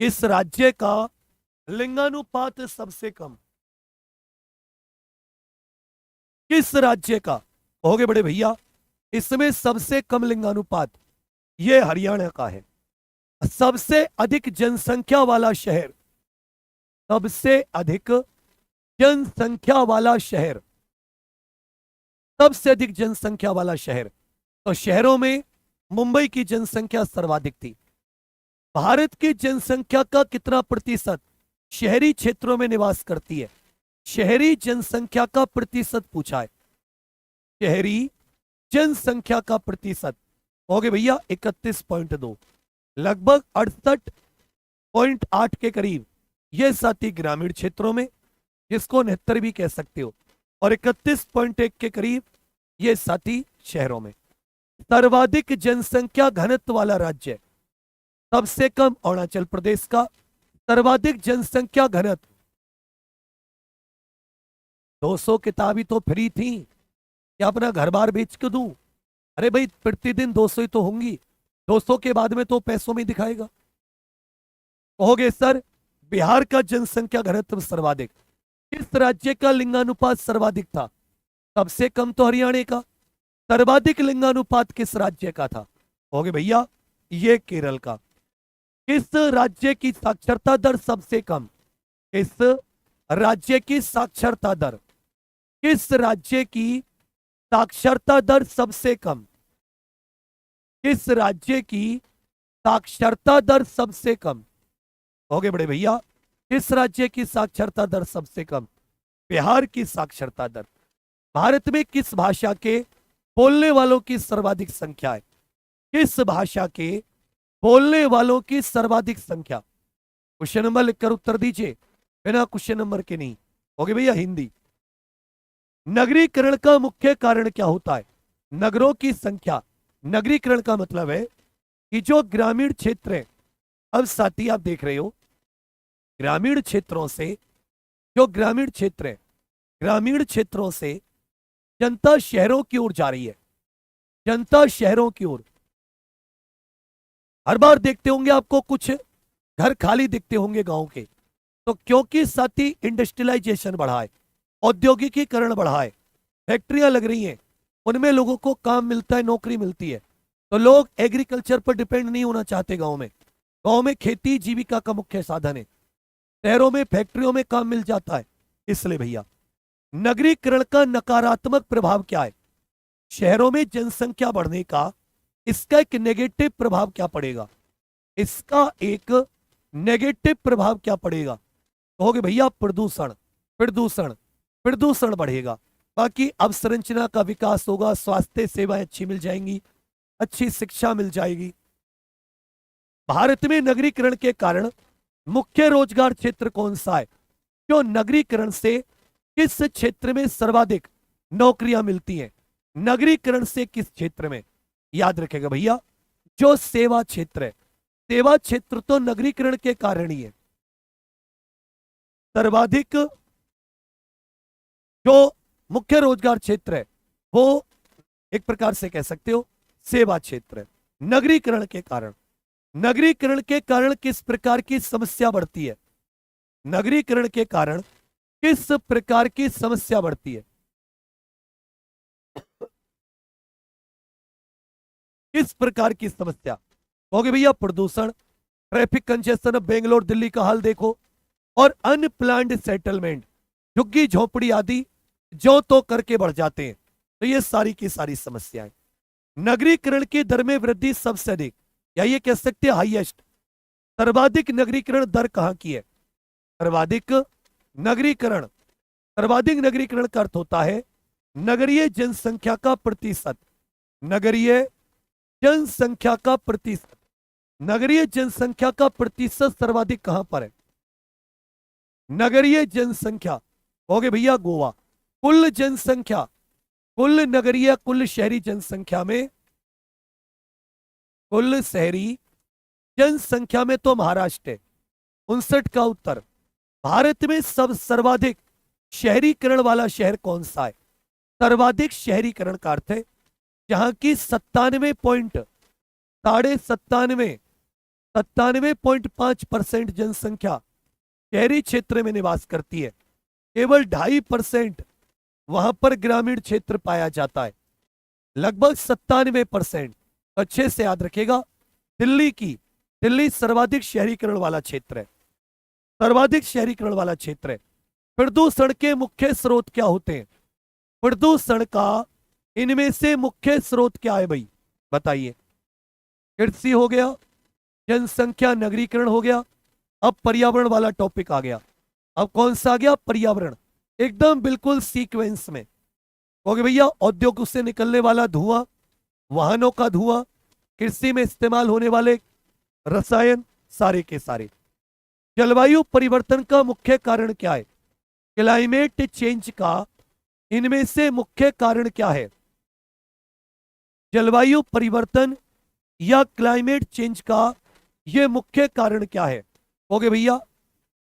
किस राज्य का लिंगानुपात सबसे कम? किस राज्य का? कहोगे बड़े भैया इसमें सबसे कम लिंगानुपात ये हरियाणा का है। सबसे अधिक जनसंख्या वाला शहर, सबसे अधिक जनसंख्या वाला शहर, सबसे अधिक जनसंख्या वाला शहर, तो शहरों में मुंबई की जनसंख्या सर्वाधिक थी। भारत की जनसंख्या का कितना प्रतिशत शहरी क्षेत्रों में निवास करती है? शहरी जनसंख्या का प्रतिशत पूछा है, शहरी जनसंख्या का प्रतिशत। होगे भैया 31.2, लगभग 68.8 के करीब ये साथी ग्रामीण क्षेत्रों में, जिसको 69 भी कह सकते हो, और 31.1 के करीब ये साथी शहरों में। सर्वाधिक जनसंख्या घनत्व वाला राज्य, सबसे कम अरुणाचल प्रदेश का। सर्वाधिक जनसंख्या घनत्व 200 किताबी तो फ्री थी, क्या अपना घर बार बेच के दूं? अरे भाई प्रतिदिन 200 ही तो होंगी, 200 के बाद में तो पैसों में दिखाएगा। कहोगे सर बिहार का जनसंख्या घनत्व सर्वाधिक। किस राज्य का लिंगानुपात सर्वाधिक था? सबसे कम तो हरियाणा का। सर्वाधिक लिंगानुपात किस राज्य का था? कहोगे भैया ये केरल का। किस राज्य की साक्षरता दर सबसे कम? किस राज्य की साक्षरता दर? किस राज्य की साक्षरता दर सबसे कम? किस राज्य की साक्षरता दर सबसे कम? होगे बड़े भैया किस राज्य की साक्षरता दर सबसे कम? बिहार की साक्षरता दर। भारत में किस भाषा के बोलने वालों की सर्वाधिक संख्या है? किस भाषा के बोलने वालों की सर्वाधिक संख्या? क्वेश्चन नंबर लिखकर उत्तर दीजिए, बिना क्वेश्चन नंबर के नहीं। होगे भैया हिंदी। नगरीकरण का मुख्य कारण क्या होता है? नगरों की संख्या। नगरीकरण का मतलब है कि जो ग्रामीण क्षेत्र है, अब साथी आप देख रहे हो ग्रामीण क्षेत्रों से, जो ग्रामीण क्षेत्र है, ग्रामीण क्षेत्रों से जनता शहरों की ओर जा रही है, जनता शहरों की ओर। हर बार देखते होंगे आपको कुछ घर खाली दिखते होंगे गांव के, तो क्योंकि साथी इंडस्ट्रियलाइजेशन बढ़ा है, औद्योगिकीकरण बढ़ा है, फैक्ट्रियां लग रही हैं, उनमें लोगों को काम मिलता है, नौकरी मिलती है, तो लोग एग्रीकल्चर पर डिपेंड नहीं होना चाहते। गांव में खेती जीविका का मुख्य साधन है, शहरों में फैक्ट्रियों में काम मिल जाता है। इसलिए भैया नगरीकरण का नकारात्मक प्रभाव क्या है? शहरों में जनसंख्या बढ़ने का इसका एक नेगेटिव प्रभाव क्या पड़ेगा? इसका एक नेगेटिव प्रभाव क्या पड़ेगा? कहोगे भैया प्रदूषण। प्रदूषण प्रदूषण बढ़ेगा, बाकी अवसंरचना का विकास होगा, स्वास्थ्य सेवाएं अच्छी मिल जाएंगी, अच्छी शिक्षा मिल जाएगी, भारत में नगरीकरण के कारण मुख्य रोजगार क्षेत्र कौन सा है? जो नगरीकरण से किस क्षेत्र में सर्वाधिक नौकरियां मिलती हैं? नगरीकरण से किस क्षेत्र में? याद रखेगा भैया, जो सेवा क्षेत्र है, सेवा क्षेत्र तो नगरीकरण के कारण ही है। सर्वाधिक जो मुख्य रोजगार क्षेत्र है वो एक प्रकार से कह सकते हो सेवा क्षेत्र है। नगरीकरण के कारण, नगरीकरण के कारण किस प्रकार की समस्या बढ़ती है? नगरीकरण के कारण किस प्रकार की समस्या बढ़ती है? किस प्रकार की समस्या? कहोगे भैया प्रदूषण, ट्रैफिक कंजेशन। अब बेंगलोर दिल्ली का हाल देखो, और अनप्लान्ड सेटलमेंट, झुग्गी झोपड़ी आदि जो तो करके बढ़ जाते हैं। तो ये सारी की सारी समस्याएं। नगरीकरण की दर में वृद्धि सबसे अधिक, या ये कह सकते हैं हाईएस्ट, सर्वाधिक नगरीकरण दर कहां की है? सर्वाधिक नगरीकरण, सर्वाधिक नगरीकरण का अर्थ होता है नगरीय जनसंख्या का प्रतिशत। नगरीय जनसंख्या का प्रतिशत, नगरीय जनसंख्या का प्रतिशत सर्वाधिक कहां पर है? नगरीय जनसंख्या, कहोगे भैया गोवा। कुल जनसंख्या, कुल नगरीय कुल शहरी जनसंख्या में, कुल शहरी जनसंख्या में तो महाराष्ट्र है 59 का उत्तर। भारत में सब सर्वाधिक शहरीकरण वाला शहर कौन सा है? सर्वाधिक शहरीकरण का अर्थ है जहां की 97.5% जनसंख्या शहरी क्षेत्र में निवास करती है। केवल 2.5% वहां पर ग्रामीण क्षेत्र पाया जाता है। लगभग 97%। अच्छे से याद रखेगा, दिल्ली सर्वाधिक शहरीकरण वाला क्षेत्र है, सर्वाधिक शहरीकरण वाला क्षेत्र है। प्रदूषण के मुख्य स्रोत क्या होते हैं? प्रदूषण का इनमें से मुख्य स्रोत क्या है भाई? बताइए। कृषि हो गया, जनसंख्या, नगरीकरण हो गया, अब पर्यावरण वाला टॉपिक आ गया। अब कौन सा आ गया? पर्यावरण। एकदम बिल्कुल सीक्वेंस में। क्योंकि भैया औद्योगिक से निकलने वाला धुआं, वाहनों का धुआं, कृषि में इस्तेमाल होने वाले रसायन, सारे के सारे। जलवायु परिवर्तन का मुख्य कारण क्या है? क्लाइमेट चेंज का इनमें से मुख्य कारण क्या है? जलवायु परिवर्तन या क्लाइमेट चेंज का यह मुख्य कारण क्या है? ओके भैया,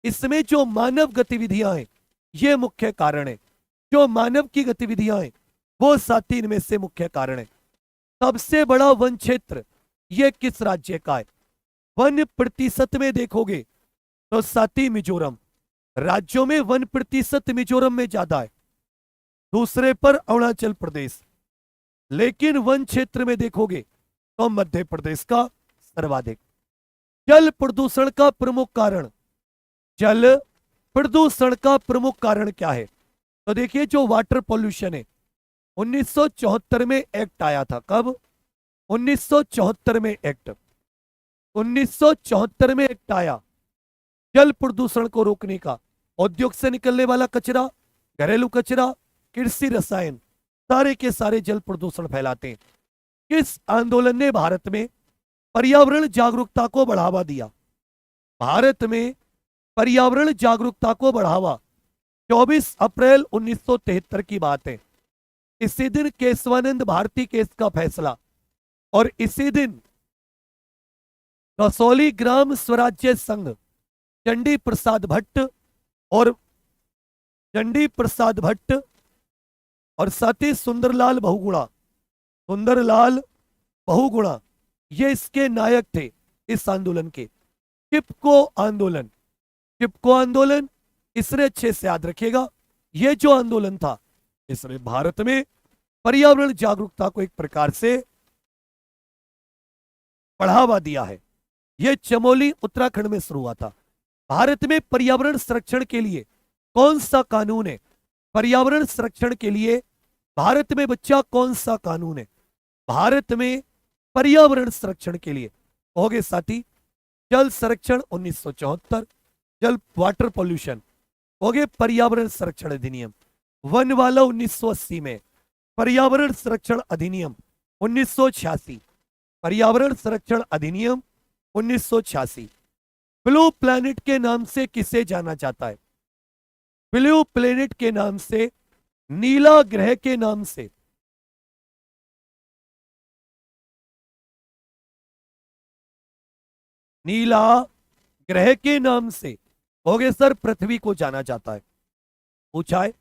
इसमें जो मानव गतिविधियां हैं ये मुख्य कारण है। जो मानव की गतिविधियां हैं वो साथी इनमें से मुख्य कारण है। सबसे बड़ा वन क्षेत्र ये किस राज्य का है? वन प्रतिशत में देखोगे तो साथी मिजोरम। राज्यों में वन प्रतिशत मिजोरम में ज्यादा है, दूसरे पर अरुणाचल प्रदेश। लेकिन वन क्षेत्र में देखोगे तो मध्य प्रदेश का सर्वाधिक। जल प्रदूषण का प्रमुख कारण, जल प्रदूषण का प्रमुख कारण क्या है? तो देखिए, जो वाटर पॉल्यूशन है, 1974 में एक्ट आया था। कब? 1974 में एक्ट, 1974 में एक्ट आया जल प्रदूषण को रोकने का। औद्योग से निकलने वाला कचरा, घरेलू कचरा, कृषि रसायन, सारे के सारे जल प्रदूषण फैलाते हैं। किस आंदोलन ने भारत में पर्यावरण जागरूकता को बढ़ावा दिया? भारत में पर्यावरण जागरूकता को बढ़ावा 24 अप्रैल 1973 की बात है। इसी दिन केशवानंद भारती केस का फैसला, और इसी दिन कसौली ग्राम स्वराज्य संघ, चंडी प्रसाद भट्ट और साथ ही सुंदरलाल बहुगुणा ये इसके नायक थे इस आंदोलन के। चिपको आंदोलन इसने अच्छे से याद रखिएगा, ये जो आंदोलन था इसने भारत में पर्यावरण जागरूकता को एक प्रकार से बढ़ावा दिया है। यह चमोली उत्तराखंड में शुरू हुआ था। भारत में पर्यावरण संरक्षण के लिए कौन सा कानून है? पर्यावरण संरक्षण के लिए भारत में बच्चा कौन सा कानून है? भारत में पर्यावरण संरक्षण के लिए होगे साथी, जल संरक्षण 1974, जल वाटर पॉल्यूशन होगे पर्यावरण संरक्षण अधिनियम। वन वाला 1980 में, पर्यावरण संरक्षण अधिनियम 1986, पर्यावरण संरक्षण अधिनियम 1986। ब्लू प्लैनेट के नाम से किसे जाना जाता है? ब्लू प्लैनेट के नाम से, नीला ग्रह के नाम से। नीला ग्रह के नाम से हो गए सर, पृथ्वी को जाना जाता है। पूछा है,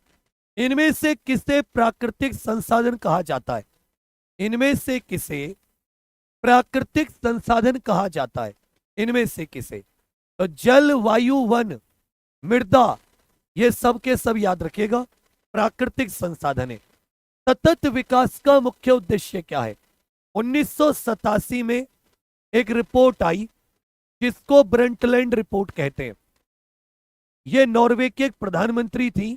इनमें से किसे प्राकृतिक संसाधन कहा जाता है? इनमें से किसे प्राकृतिक संसाधन कहा जाता है? इनमें से किसे? तो जल, वायु, वन, मृदा, ये सब के सब याद रखिएगा प्राकृतिक संसाधन है। सतत विकास का मुख्य उद्देश्य क्या है? 1987 में एक रिपोर्ट आई जिसको ब्रंटलैंड रिपोर्ट कहते हैं। ये नॉर्वे के एक प्रधानमंत्री थी,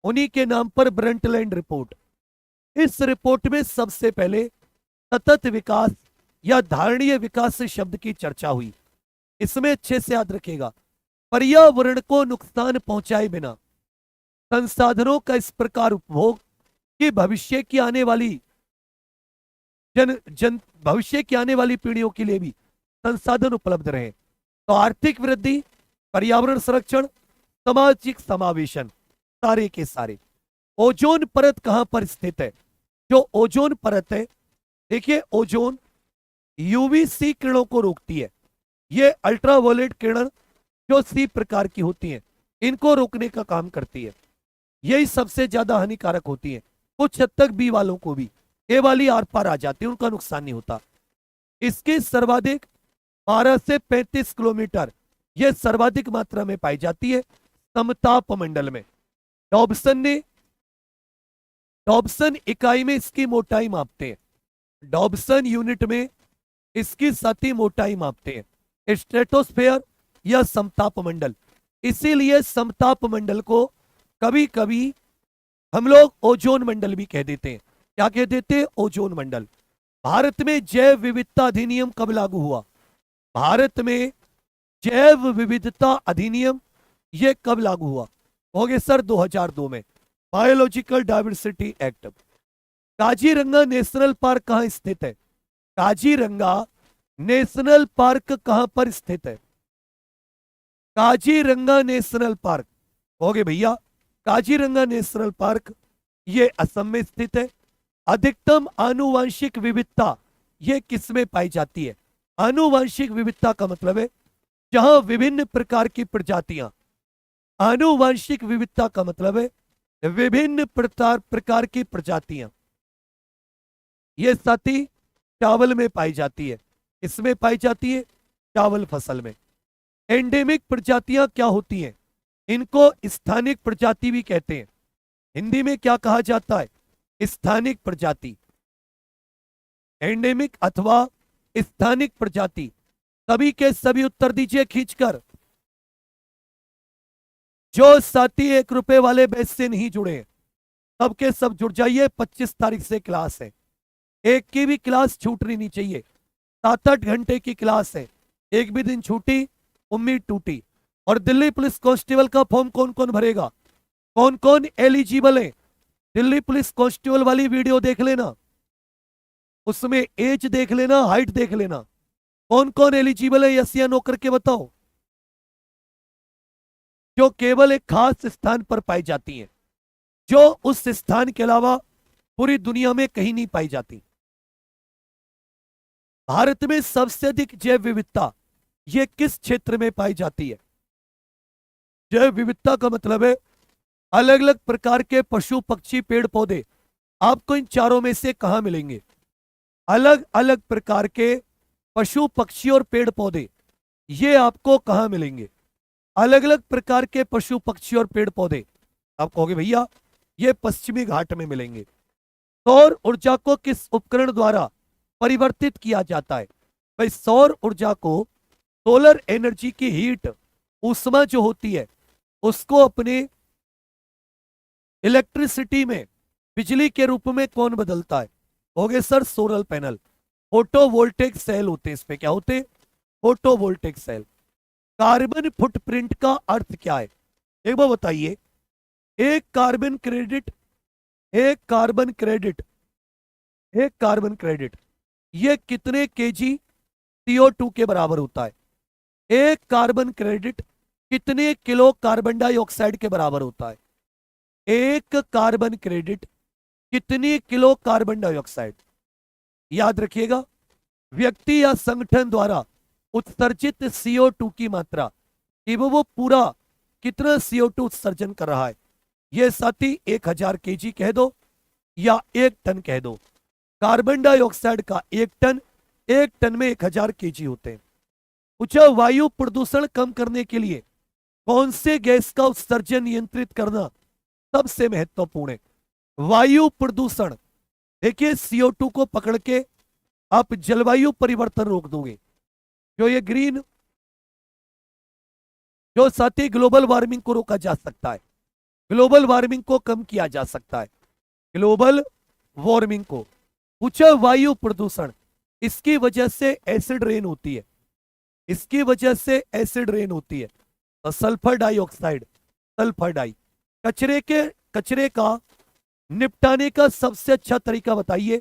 उन्हीं के नाम पर ब्रंटलैंड रिपोर्ट। इस रिपोर्ट में सबसे पहले सतत विकास या धारणीय विकास शब्द की चर्चा हुई। इसमें अच्छे से याद रखिएगा, पर्यावरण को नुकसान पहुंचाए बिना संसाधनों का इस प्रकार उपभोग कि भविष्य की आने वाली भविष्य की आने वाली पीढ़ियों के लिए भी संसाधन उपलब्ध रहे। तो आर्थिक वृद्धि, पर्यावरण संरक्षण, सामाजिक समावेशन, सारे के सारे। ओजोन परत कहां पर स्थित है? जो ओजोन परत है, देखिए ओजोन यूवीसी किरणों को रोकती है। ये अल्ट्रावायलेट किरण जो सी प्रकार की होती हैं, इनको रोकने का काम करती है। यही सबसे ज्यादा हानिकारक होती है। कुछ हद तक बी वालों को भी ए वाली आर पार आ जाती है, उनका नुकसान नहीं होता। इसके सर्वाधिक 12 से 35 किलोमीटर यह सर्वाधिक मात्रा में पाई जाती है समताप मंडल में। डॉब्सन इकाई में इसकी मोटाई मापते हैं, डॉब्सन यूनिट में इसकी सतही मोटाई मापते हैं, स्ट्रेटोस्फेयर या समताप मंडल। इसीलिए समताप मंडल को कभी कभी हम लोग ओजोन मंडल भी कह देते हैं। क्या कह देते हैं? ओजोन मंडल। भारत में जैव विविधता अधिनियम कब लागू हुआ? भारत में जैव विविधता अधिनियम ये कब लागू हुआ? हो गए सर 2002 में, biological diversity act. Kaziranga national park कहां स्थित है? काजीरंगा नेशनल पार्क कहां पर स्थित है? काजीरंगा नेशनल पार्क, हो गए भैया, काजीरंगा नेशनल पार्क ये असम में स्थित है। अधिकतम आनुवंशिक विविधता ये किसमें पाई जाती है? आनुवंशिक विविधता का मतलब है जहां विभिन्न प्रकार की प्रजातियां, आनुवंशिक विविधता का मतलब है विभिन्न प्रकार की प्रजातियां, ये साथी चावल में पाई जाती है। इसमें पाई जाती है चावल फसल में। एंडेमिक प्रजातियां क्या होती हैं? इनको स्थानिक प्रजाति भी कहते हैं। हिंदी में क्या कहा जाता है? स्थानिक प्रजाति। एंडेमिक अथवा स्थानिक प्रजाति। सभी के सभी उत्तर दीजिए खींचकर। जो साथी 1 रुपए वाले बैच से नहीं जुड़े सबके सब जुड़ जाइए। 25 तारीख से क्लास है, एक की भी क्लास छूटनी नहीं चाहिए। 7-8 घंटे की क्लास है, एक भी दिन छूटी उम्मीद टूटी। और दिल्ली पुलिस कांस्टेबल का फॉर्म कौन कौन भरेगा? कौन कौन एलिजिबल है? दिल्ली पुलिस कांस्टेबल वाली वीडियो देख लेना, उसमें एज देख लेना, हाइट देख लेना। कौन कौन एलिजिबल है यस या नो करके बताओ। जो केवल एक खास स्थान पर पाई जाती हैं, जो उस स्थान के अलावा पूरी दुनिया में कहीं नहीं पाई जाती। भारत में सबसे अधिक जैव विविधता ये किस क्षेत्र में पाई जाती है? जैव विविधता का मतलब है अलग अलग प्रकार के पशु, पक्षी, पेड़, पौधे आपको इन चारों में से कहां मिलेंगे? अलग अलग प्रकार के पशु, पक्षी और पेड़ पौधे ये आपको कहां मिलेंगे? अलग अलग प्रकार के पशु, पक्षी और पेड़ पौधे आप कहोगे भैया ये पश्चिमी घाट में मिलेंगे। सौर ऊर्जा को किस उपकरण द्वारा परिवर्तित किया जाता है? भाई सौर ऊर्जा को, सोलर एनर्जी की हीट, ऊष्मा जो होती है उसको अपने इलेक्ट्रिसिटी में, बिजली के रूप में कौन बदलता है? हो गए sir solar panel. Photovoltaic cell होते हैं, इस पे क्या होते हैं? Photovoltaic cell. कार्बन फुटप्रिंट का अर्थ क्या है? एक बार बताइए। एक कार्बन क्रेडिट, एक कार्बन क्रेडिट, एक कार्बन क्रेडिट ये कितने केजी CO2 के बराबर होता है। एक कार्बन क्रेडिट कितने किलो कार्बन डाइऑक्साइड के बराबर होता है? एक कार्बन क्रेडिट कितनी किलो कार्बन डाइऑक्साइड? याद रखिएगा, व्यक्ति या संगठन द्वारा उत्सर्जित CO2 की मात्रा कि वो पूरा कितना CO2 उत्सर्जन कर रहा है। यह साथी 1000 kg कह दो या 1 टन कह दो। कार्बन डाइऑक्साइड का 1 टन में 1000 kg होते हैं। पूछा वायु प्रदूषण कम करने के लिए कौन से गैस का उत्सर्जन नियंत्रित करना सबसे महत्वपूर्ण है? वायु प्रदूषण, देखिए CO2 को पकड़ के आप जलवायु परिवर्तन रोक दोगे। जो ये ग्रीन, जो साथी ग्लोबल वार्मिंग को रोका जा सकता है, ग्लोबल वार्मिंग को कम किया जा सकता है, ग्लोबल वार्मिंग को। पूछा वायु प्रदूषण, इसकी वजह से एसिड रेन होती है, इसकी वजह से एसिड रेन होती है। तो सल्फर डाइऑक्साइड, सल्फर डाई, कचरे का निपटाने का सबसे अच्छा तरीका बताइए।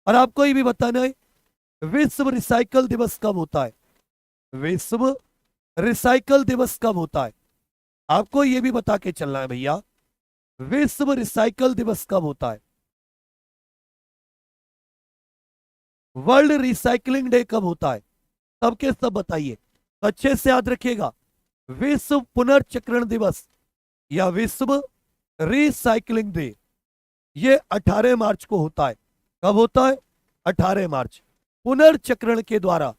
और आपको ये भी बताना है विश्व रिसाइकल दिवस कब होता है? विश्व रिसाइकल दिवस कब होता है? आपको ये भी बता के चलना है भैया, विश्व रिसाइकल दिवस कब होता है? वर्ल्ड रिसाइकलिंग डे कब होता है? सबके सब बताइए, तो अच्छे से याद रखिएगा। विश्व पुनर्चक्रण दिवस या विश्व रिसाइकलिंग डे ये 18 मार्च को होता है। कब होता है? 18 मार्च। पुनर्चक्रण के द्वारा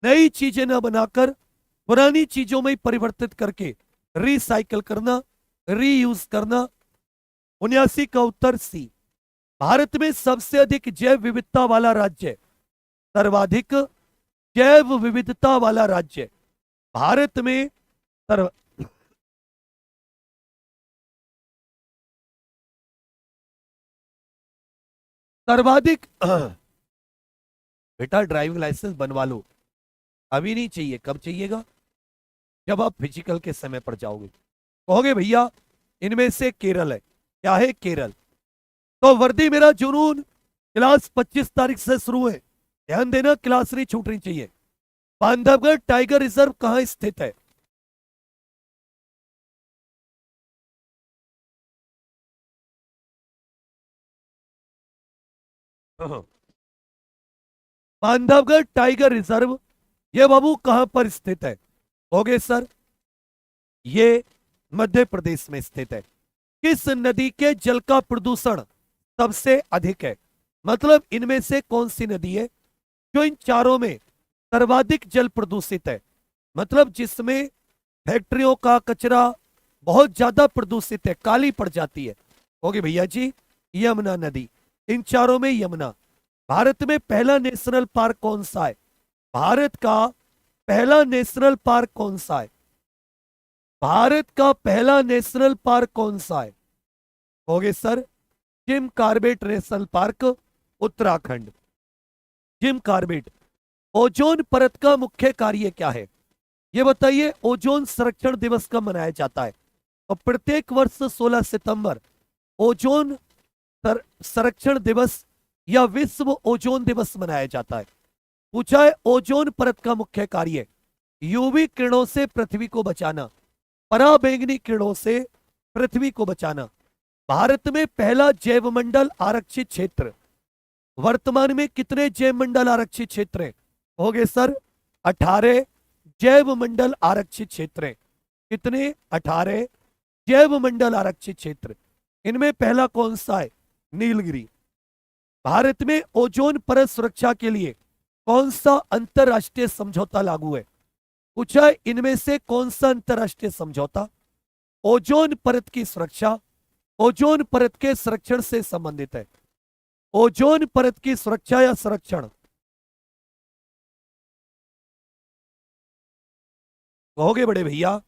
नई चीजें न बनाकर पुरानी चीजों में परिवर्तित करके रिसाइकल करना, रीयूज करना। 79 का उत्तर सी। भारत में सबसे अधिक जैव विविधता वाला राज्य, सर्वाधिक जैव विविधता वाला राज्य भारत में सर्वाधिक बेटा ड्राइविंग लाइसेंस बनवा लो, अभी नहीं चाहिए। कब चाहिएगा? जब आप फिजिकल के समय पर जाओगे। कहोगे भैया इनमें से केरल है। क्या है? केरल। तो वर्दी मेरा जुनून क्लास 25 तारीख से शुरू है, ध्यान देना, क्लास नहीं छूटनी चाहिए। बांधवगढ़ टाइगर रिजर्व कहां स्थित है? बांधवगढ़ टाइगर रिजर्व ये बाबू कहां पर स्थित है? होगे सर, ये मध्य प्रदेश में स्थित है। किस नदी के जल का प्रदूषण सबसे अधिक है? मतलब इनमें से कौन सी नदी है जो इन चारों में सर्वाधिक जल प्रदूषित है? मतलब जिसमें फैक्ट्रियों का कचरा बहुत ज्यादा प्रदूषित है, काली पड़ जाती है। होगी भैया जी यमुना नदी। इन चारों में यमुना। भारत में पहला नेशनल पार्क कौन सा है? भारत का पहला नेशनल पार्क कौन सा है? भारत का पहला नेशनल पार्क कौन सा है? होगे sir, Jim Corbett national park, Uttarakhand. Jim Corbett. Ozone परत का मुख्य कार्य क्या है? यह बताइए। ओजोन संरक्षण दिवस कब मनाया जाता है? और प्रत्येक वर्ष 16 सितंबर ओजोन संरक्षण दिवस या विश्व ओजोन दिवस मनाया जाता है। पूछा है ओजोन परत का मुख्य कार्य यूवी किरणों से पृथ्वी को बचाना, पराबैंगनी किरणों से पृथ्वी को बचाना। भारत में पहला जैवमंडल आरक्षित क्षेत्र, वर्तमान में कितने जैवमंडल आरक्षित क्षेत्र हैं? हो गए सर 18 जैवमंडल आरक्षित क्षेत्र हैं। कितने? 18 जैवमंडल आरक्षित क्षेत्र। इनमें पहला कौन सा है? नीलगिरी। भारत में ओजोन परत सुरक्षा के लिए कौन सा अंतरराष्ट्रीय समझौता लागू है? पूछा है इनमें से कौन सा अंतरराष्ट्रीय समझौता ओजोन परत की सुरक्षा, ओजोन परत के संरक्षण से संबंधित है? ओजोन परत की सुरक्षा या संरक्षण कहोगे बड़े भैया?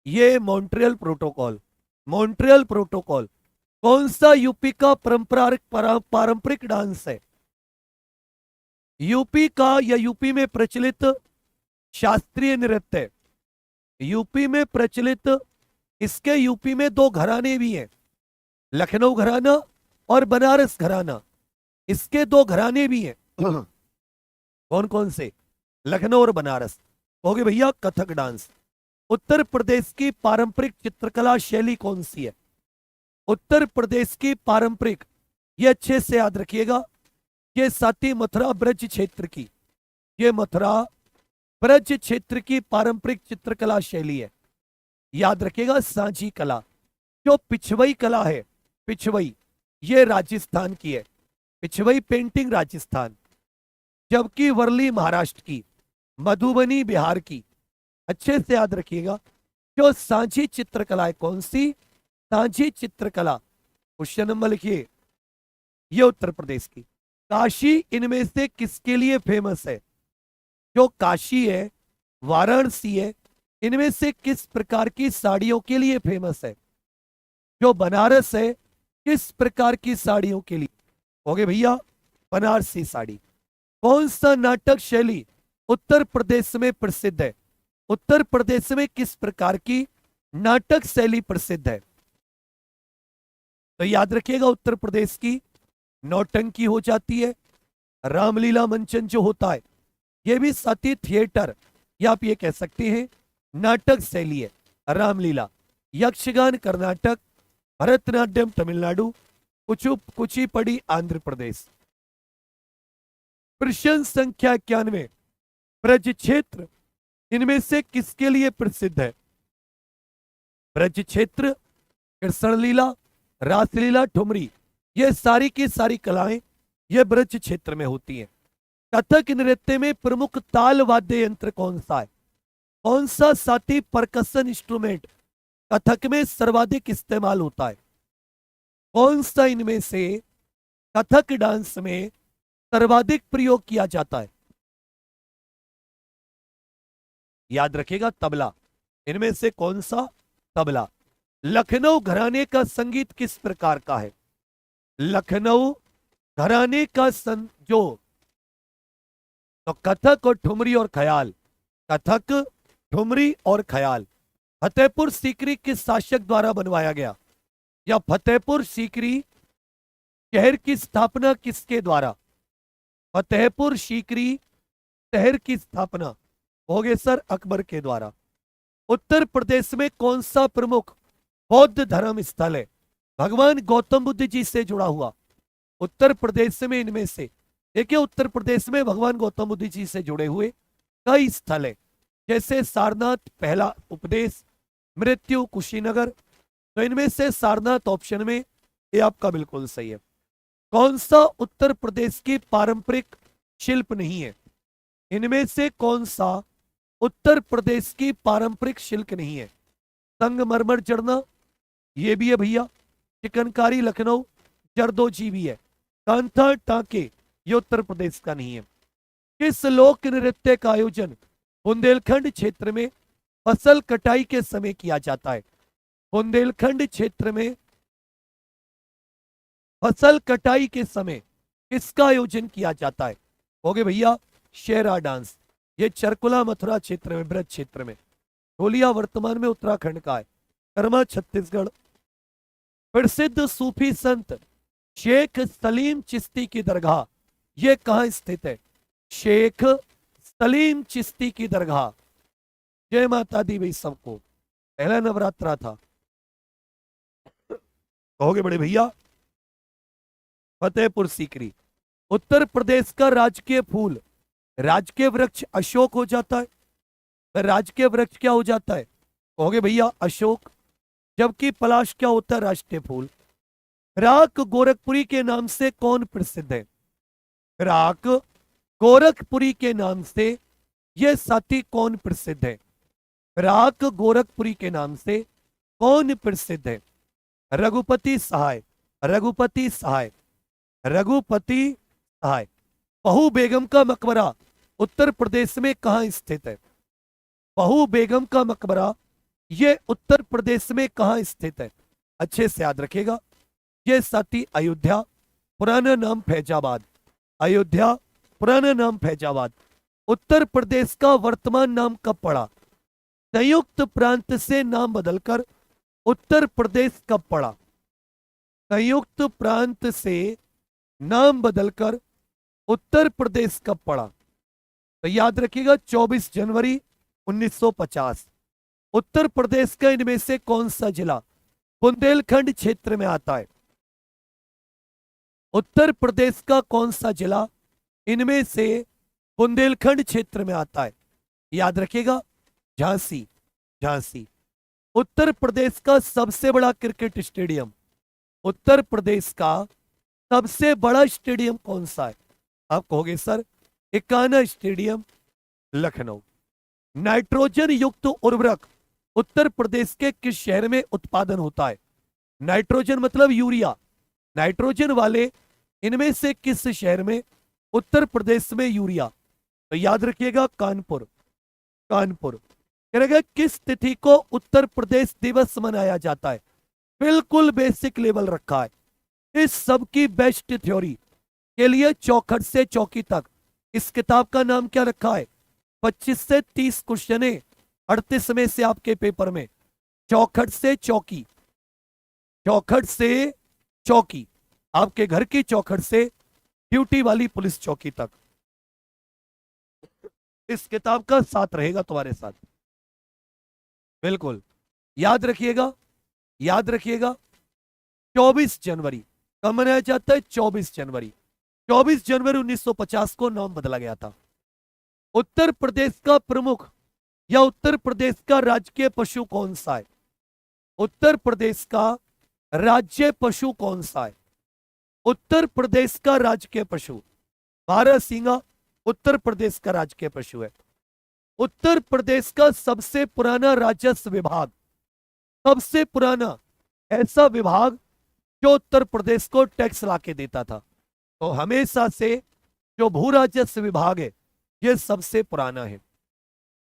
ये मॉन्ट्रियल प्रोटोकॉल। मॉन्ट्रियल प्रोटोकॉल कौन सा यूपी का पारंपरिक डांस है? यूपी का या यूपी में प्रचलित शास्त्रीय नृत्य है। यूपी में प्रचलित, इसके यूपी में दो घराने भी हैं, लखनऊ घराना और बनारस घराना। इसके दो घराने भी हैं। कौन कौन से? लखनऊ और बनारस। हो गए भैया कथक डांस। उत्तर प्रदेश की पारंपरिक चित्रकला शैली कौन सी है? उत्तर प्रदेश की पारंपरिक, ये अच्छे से याद रखिएगा, ये साथी मथुरा ब्रज क्षेत्र की, ये मथुरा ब्रज क्षेत्र की पारंपरिक चित्रकला शैली है। याद रखिएगा सांझी कला। जो पिछवई कला है, पिछवई, ये राजस्थान की है, पिछवई पेंटिंग राजस्थान, जबकि वर्ली महाराष्ट्र की, मधुबनी बिहार की। अच्छे से याद रखिएगा, जो सांझी चित्रकला है कौन सी? सांझी चित्रकला। क्वेश्चन नंबर लिखिए, ये उत्तर प्रदेश की। काशी इनमें से किसके लिए फेमस है? जो काशी है, वाराणसी है, इनमें से किस प्रकार की साड़ियों के लिए फेमस है? जो बनारस है, किस प्रकार की साड़ियों के लिए? हो गए भैया बनारसी साड़ी। कौन सा नाटक शैली उत्तर प्रदेश में प्रसिद्ध है? उत्तर प्रदेश में किस प्रकार की नाटक शैली प्रसिद्ध है? तो याद रखिएगा, उत्तर प्रदेश की नौटंकी हो जाती है, रामलीला मंचन जो होता है, यह भी सती थिएटर, या आप ये कह सकते हैं नाटक शैली है, रामलीला। यक्षगान कर्नाटक, भरतनाट्यम तमिलनाडु, कुचिपुड़ी आंध्र प्रदेश। प्रश्न संख्या 91, ब्रज क्षेत्र इनमें से किसके लिए प्रसिद्ध है? ब्रज क्षेत्र, कृष्ण लीला, रासलीला, ठुमरी, ये सारी की सारी कलाएं ये ब्रज क्षेत्र में होती हैं। कथक नृत्य में प्रमुख ताल वाद्य यंत्र कौन सा है? कौन सा साथी परकशन इंस्ट्रूमेंट कथक में सर्वाधिक इस्तेमाल होता है? कौन सा इनमें से कथक डांस में सर्वाधिक प्रयोग किया जाता है? याद रखिएगा तबला। इनमें से कौन सा? तबला। लखनऊ घराने का संगीत किस प्रकार का है? लखनऊ घराने का जो, तो कथक और ठुमरी और ख्याल, कथक, ठुमरी और ख्याल। फतेहपुर सीकरी किस शासक द्वारा बनवाया गया? या फतेहपुर सीकरी शहर की स्थापना किसके द्वारा? फतेहपुर सीकरी शहर की स्थापना हो गए सर अकबर के द्वारा। उत्तर प्रदेश में कौन सा प्रमुख बौद्ध धर्म स्थल है भगवान गौतम बुद्ध जी से जुड़ा हुआ? उत्तर प्रदेश में इनमें से देखिए, उत्तर प्रदेश में भगवान गौतम बुद्ध जी से जुड़े हुए कई स्थल है, जैसे सारनाथ पहला उपदेश, मृत्यु कुशीनगर। तो इनमें से सारनाथ ऑप्शन में ये आपका बिल्कुल सही है। कौन सा उत्तर प्रदेश की पारंपरिक शिल्प नहीं है? इनमें से कौन सा उत्तर प्रदेश की पारंपरिक शिल्प नहीं है? संगमरमर जड़ना, ये भी है भैया। चिकनकारी लखनऊ, जरदोजी भी है। कांथा टांके, ये उत्तर प्रदेश का नहीं है। किस लोक नृत्य का आयोजन बुंदेलखंड क्षेत्र में फसल कटाई के समय किया जाता है? बुंदेलखंड क्षेत्र में फसल कटाई के समय किसका आयोजन किया जाता है? हो गए भैया शेरा डांस। ये चरकुला मथुरा क्षेत्र में, ब्रज क्षेत्र में। ढोलिया वर्तमान में उत्तराखंड का है। कर्मा छत्तीसगढ़। प्रसिद्ध सूफी संत शेख सलीम चिश्ती की दरगाह ये कहां स्थित है? शेख सलीम चिश्ती की दरगाह। जय माता दी भाई सबको। पहला नवरात्रा था। कहोगे बड़े भैया फतेहपुर सीकरी। उत्तर प्रदेश का राजकीय फूल, राजकीय वृक्ष अशोक हो जाता है। राजकीय वृक्ष क्या हो जाता है? कहोगे भैया अशोक। जबकि पलाश क्या होता है? राष्ट्रीय फूल। राक गोरखपुरी के नाम से कौन प्रसिद्ध है? राक गोरखपुरी के नाम से यह साथी कौन प्रसिद्ध है? राक गोरखपुरी के नाम से कौन प्रसिद्ध है? रघुपति सहाय, रघुपति सहाय, रघुपति सहाय। बहू बेगम का मकबरा उत्तर प्रदेश में कहां स्थित है? बहू बेगम का मकबरा यह उत्तर प्रदेश में कहां स्थित है? अच्छे से याद रखिएगा। यह साथी अयोध्या, पुराना नाम फैजाबाद। अयोध्या, पुराना नाम फैजाबाद। उत्तर प्रदेश का वर्तमान नाम कब पड़ा? संयुक्त प्रांत से नाम बदलकर उत्तर प्रदेश कब पड़ा? संयुक्त प्रांत से नाम बदलकर उत्तर प्रदेश कब पड़ा? तो याद रखिएगा 24 जनवरी 1950। उत्तर प्रदेश का इनमें से कौन सा जिला बुंदेलखंड क्षेत्र में आता है? उत्तर प्रदेश का कौन सा जिला इनमें से बुंदेलखंड क्षेत्र में आता है? याद रखिएगा झांसी। झांसी। उत्तर प्रदेश का सबसे बड़ा क्रिकेट स्टेडियम, उत्तर प्रदेश का सबसे बड़ा स्टेडियम कौन सा है? आप कहोगे sir Ekana stadium, Lucknow. Nitrogen युक्त उर्वरक उत्तर प्रदेश के किस शहर में उत्पादन होता है? नाइट्रोजन मतलब यूरिया, नाइट्रोजन वाले इनमें से किस शहर में उत्तर प्रदेश में यूरिया? तो याद रखिएगा कानपुर। कानपुर। कहेगा किस तिथि को उत्तर प्रदेश दिवस मनाया जाता है? बिल्कुल बेसिक लेवल रखा है। इस सब की बेस्ट थ्योरी के लिए चौखट से चौकी तक इस किताब का नाम क्या रखा है? 25 से 30 क्वेश्चन है 38 में से आपके पेपर में। चौखट से चौकी, चौखट से चौकी, आपके घर की चौखट से ड्यूटी वाली पुलिस चौकी तक। इस किताब का साथ रहेगा तुम्हारे साथ, बिल्कुल याद रखिएगा। याद रखिएगा 24 जनवरी कब मनाया जाता है? 24 जनवरी। 24 जनवरी 1950 को नाम बदला गया था। उत्तर प्रदेश का प्रमुख या उत्तर प्रदेश का राजकीय पशु कौन सा है? उत्तर प्रदेश का राज्य पशु कौन सा है? उत्तर प्रदेश का राजकीय पशु बारहसिंगा उत्तर प्रदेश का राजकीय पशु है। उत्तर प्रदेश का सबसे पुराना राजस्व विभाग, सबसे पुराना ऐसा विभाग जो उत्तर प्रदेश को टैक्स लाके देता था। तो हमेशा से जो भू राजस्व विभाग है यह सबसे पुराना है।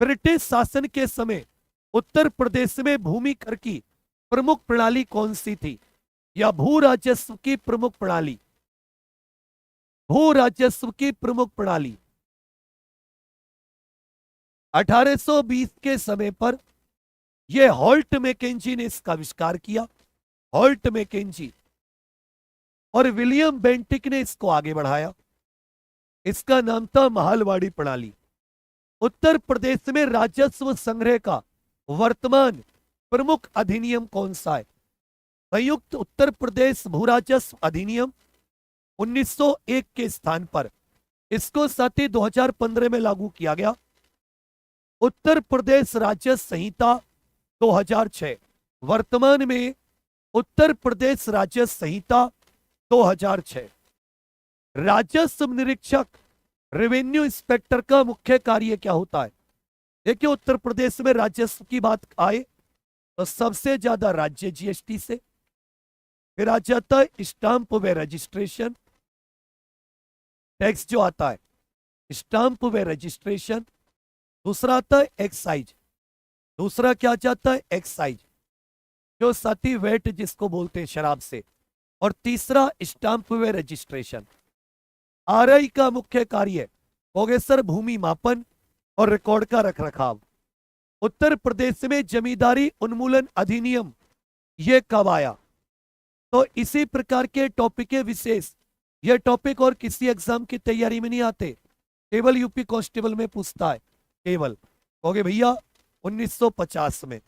ब्रिटिश शासन के समय उत्तर प्रदेश में भूमि कर की प्रमुख प्रणाली कौन सी थी? या भू राजस्व की प्रमुख प्रणाली, भू राजस्व की प्रमुख प्रणाली 1820 के समय पर यह हॉल्ट मैकेंजी ने इसका आविष्कार किया। हॉल्ट मैकेंजी और विलियम बेंटिक ने इसको आगे बढ़ाया। इसका नाम था महालवाड़ी प्रणाली। उत्तर प्रदेश में राजस्व संग्रह का वर्तमान प्रमुख अधिनियम कौन सा है? संयुक्त उत्तर प्रदेश भू राजस्व अधिनियम 1901 के स्थान पर इसको साथ ही 2015 में लागू किया गया उत्तर प्रदेश राजस्व संहिता 2006। वर्तमान में उत्तर प्रदेश राजस्व संहिता 2006। राजस्व निरीक्षक रेवेन्यू इंस्पेक्टर का मुख्य कार्य क्या होता है? देखिए उत्तर प्रदेश में राजस्व की बात आए तो सबसे ज्यादा राज्य जीएसटी से, फिर आ जाता है स्टाम्प व रजिस्ट्रेशन टैक्स जो आता है, स्टाम्प व रजिस्ट्रेशन। दूसरा आता है एक्साइज, दूसरा क्या जाता है एक्साइज जो साथी वेट जिसको बोलते हैं शराब से, और तीसरा स्टाम्प व रजिस्ट्रेशन। आरआई का मुख्य कार्य होगे सर भूमि मापन और रिकॉर्ड का रखरखाव। उत्तर प्रदेश में जमींदारी उन्मूलन अधिनियम यह कब आया? तो इसी प्रकार के टॉपिक के विशेष, यह टॉपिक और किसी एग्जाम की तैयारी में नहीं आते, केवल यूपी कांस्टेबल में पूछता है केवल। होगे भैया 1950 में।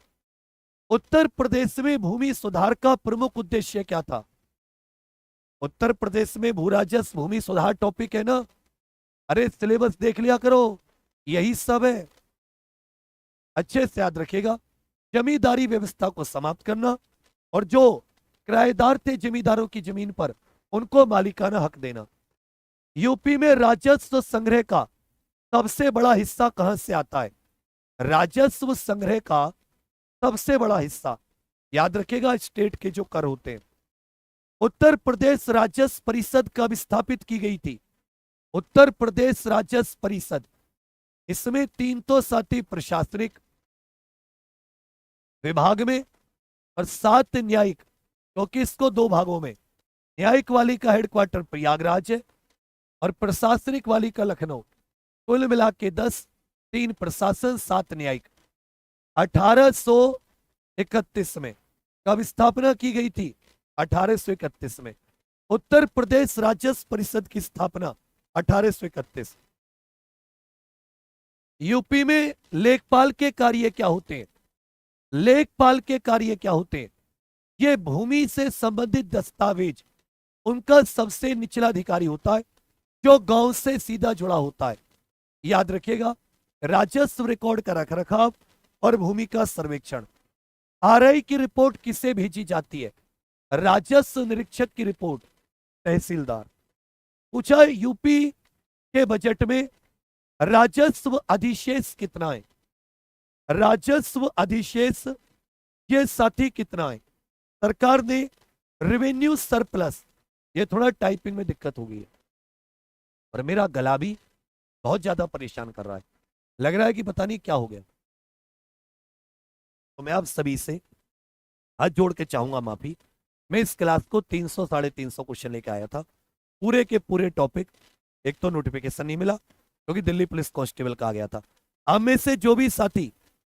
उत्तर प्रदेश में भूमि सुधार का प्रमुख उद्देश्य क्या था? उत्तर प्रदेश में भू राजस्व भूमि सुधार टॉपिक है ना, अरे सिलेबस देख लिया करो, यही सब है, अच्छे से याद रखिएगा। जमींदारी व्यवस्था को समाप्त करना और जो किराएदार थे जमींदारों की जमीन पर उनको मालिकाना हक देना। यूपी में राजस्व संग्रह का सबसे बड़ा हिस्सा कहां से आता है? राजस्व संग्रह का सबसे बड़ा हिस्सा याद रखिएगा स्टेट के जो कर होते हैं। उत्तर प्रदेश राजस्व परिषद कब स्थापित की गई थी? उत्तर प्रदेश राजस्व परिषद, इसमें 3 तो साथी प्रशासनिक विभाग में और 7 न्यायिक, क्योंकि इसको 2 भागों में, न्यायिक वाली का हेडक्वार्टर प्रयागराज है और प्रशासनिक वाली का लखनऊ। कुल मिला के 10, 3 प्रशासन 7 न्यायिक। 1831 में कब स्थापना की गई थी? 1831 में। उत्तर प्रदेश राजस्व परिषद की स्थापना 1831। यूपी में लेखपाल के कार्य क्या होते हैं? लेखपाल के कार्य क्या होते हैं? ये भूमि से संबंधित दस्तावेज उनका सबसे निचला अधिकारी होता है, जो गांव से सीधा जुड़ा होता है। याद रखिएगा, राजस्व रिकॉर्ड का रखरखाव और भूमि का सर्वेक्षण। आरआई की रिपोर्ट किसे भेजी जाती है? राजस्व निरीक्षक की रिपोर्ट तहसीलदार। पूछा यूपी के बजट में राजस्व अधिशेष कितना है? राजस्व अधिशेष ये साथी कितना है? सरकार ने रेवेन्यू सरप्लस, ये थोड़ा टाइपिंग में दिक्कत हो गई है और मेरा गला भी बहुत ज्यादा परेशान कर रहा है, लग रहा है कि पता नहीं क्या हो गया। तो मैं आप सभी से हाथ जोड़ के चाहूंगा माफी। मैं इस क्लास को 300 350 क्वेश्चन लेके आया था, पूरे के पूरे टॉपिक। एक तो नोटिफिकेशन नहीं मिला क्योंकि दिल्ली पुलिस कांस्टेबल का आ गया था। आप में से जो भी साथी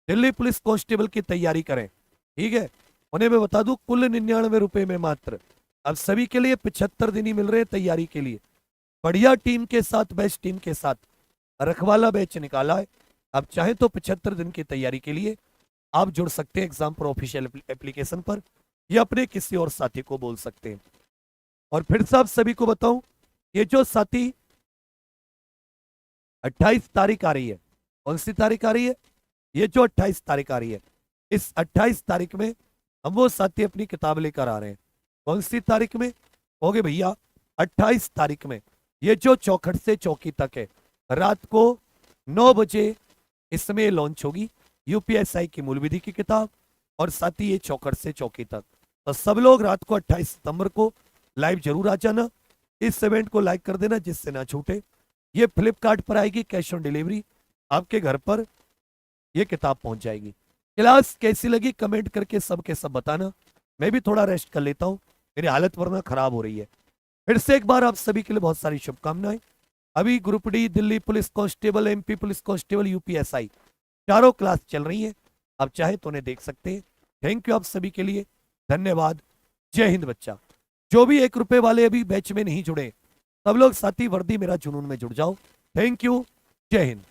दिल्ली पुलिस कांस्टेबल की तैयारी करें, ठीक है, उन्हें मैं बता दूं कुल 99 रुपए में मात्र अब सभी के लिए 75 दिन ही मिल रहे हैं तैयारी के लिए। बढ़िया टीम के साथ, बेस्ट टीम के साथ रखवाला बैच निकाला है। आप चाहे तो 75 दिन की तैयारी के लिए आप जुड़ सकते हैं एग्जाम पर ऑफिशियल एप्लीकेशन पर, या अपने किसी और साथी को बोल सकते हैं। और फिर से आप सभी को बताऊं, ये जो साथी 28 तारीख आ रही है, कौन सी तारीख आ रही है? ये जो 28 तारीख आ रही है, इस 28 तारीख में हम वो साथी अपनी किताब लेकर आ रहे हैं। कौन सी तारीख में होगे भैया? 28 तारीख में। ये जो चौखट से चौकी तक है, रात को 9 बजे इसमें लॉन्च होगी यूपीएसआई की मूल विधि की किताब, और साथ ही ये चौखट से चौकी तक। तो सब लोग रात को 28 सितंबर को लाइव जरूर आ जाना। इस इवेंट को लाइक कर देना जिससे ना छूटे। ये फ्लिपकार्ट पर आएगी, कैश ऑन डिलीवरी, आपके घर पर ये किताब पहुंच जाएगी। क्लास कैसी लगी कमेंट करके सबके सब बताना। मैं भी थोड़ा रेस्ट कर लेता हूं, मेरी हालत वरना खराब हो रही है। फिर से एक बार आप सभी के लिए बहुत सारी शुभकामनाएं। अभी group D, Delhi police constable, MP police constable, UPSI चारों क्लास चल रही है, आप चाहे तो उन्हें देख सकते हैं। थैंक यू आप सभी के लिए, धन्यवाद। जय हिंद बच्चा। जो भी 1 रुपए वाले अभी बैच में नहीं जुड़े, सब लोग साथी वर्दी मेरा जुनून में जुड़ जाओ। थैंक यू, जय हिंद।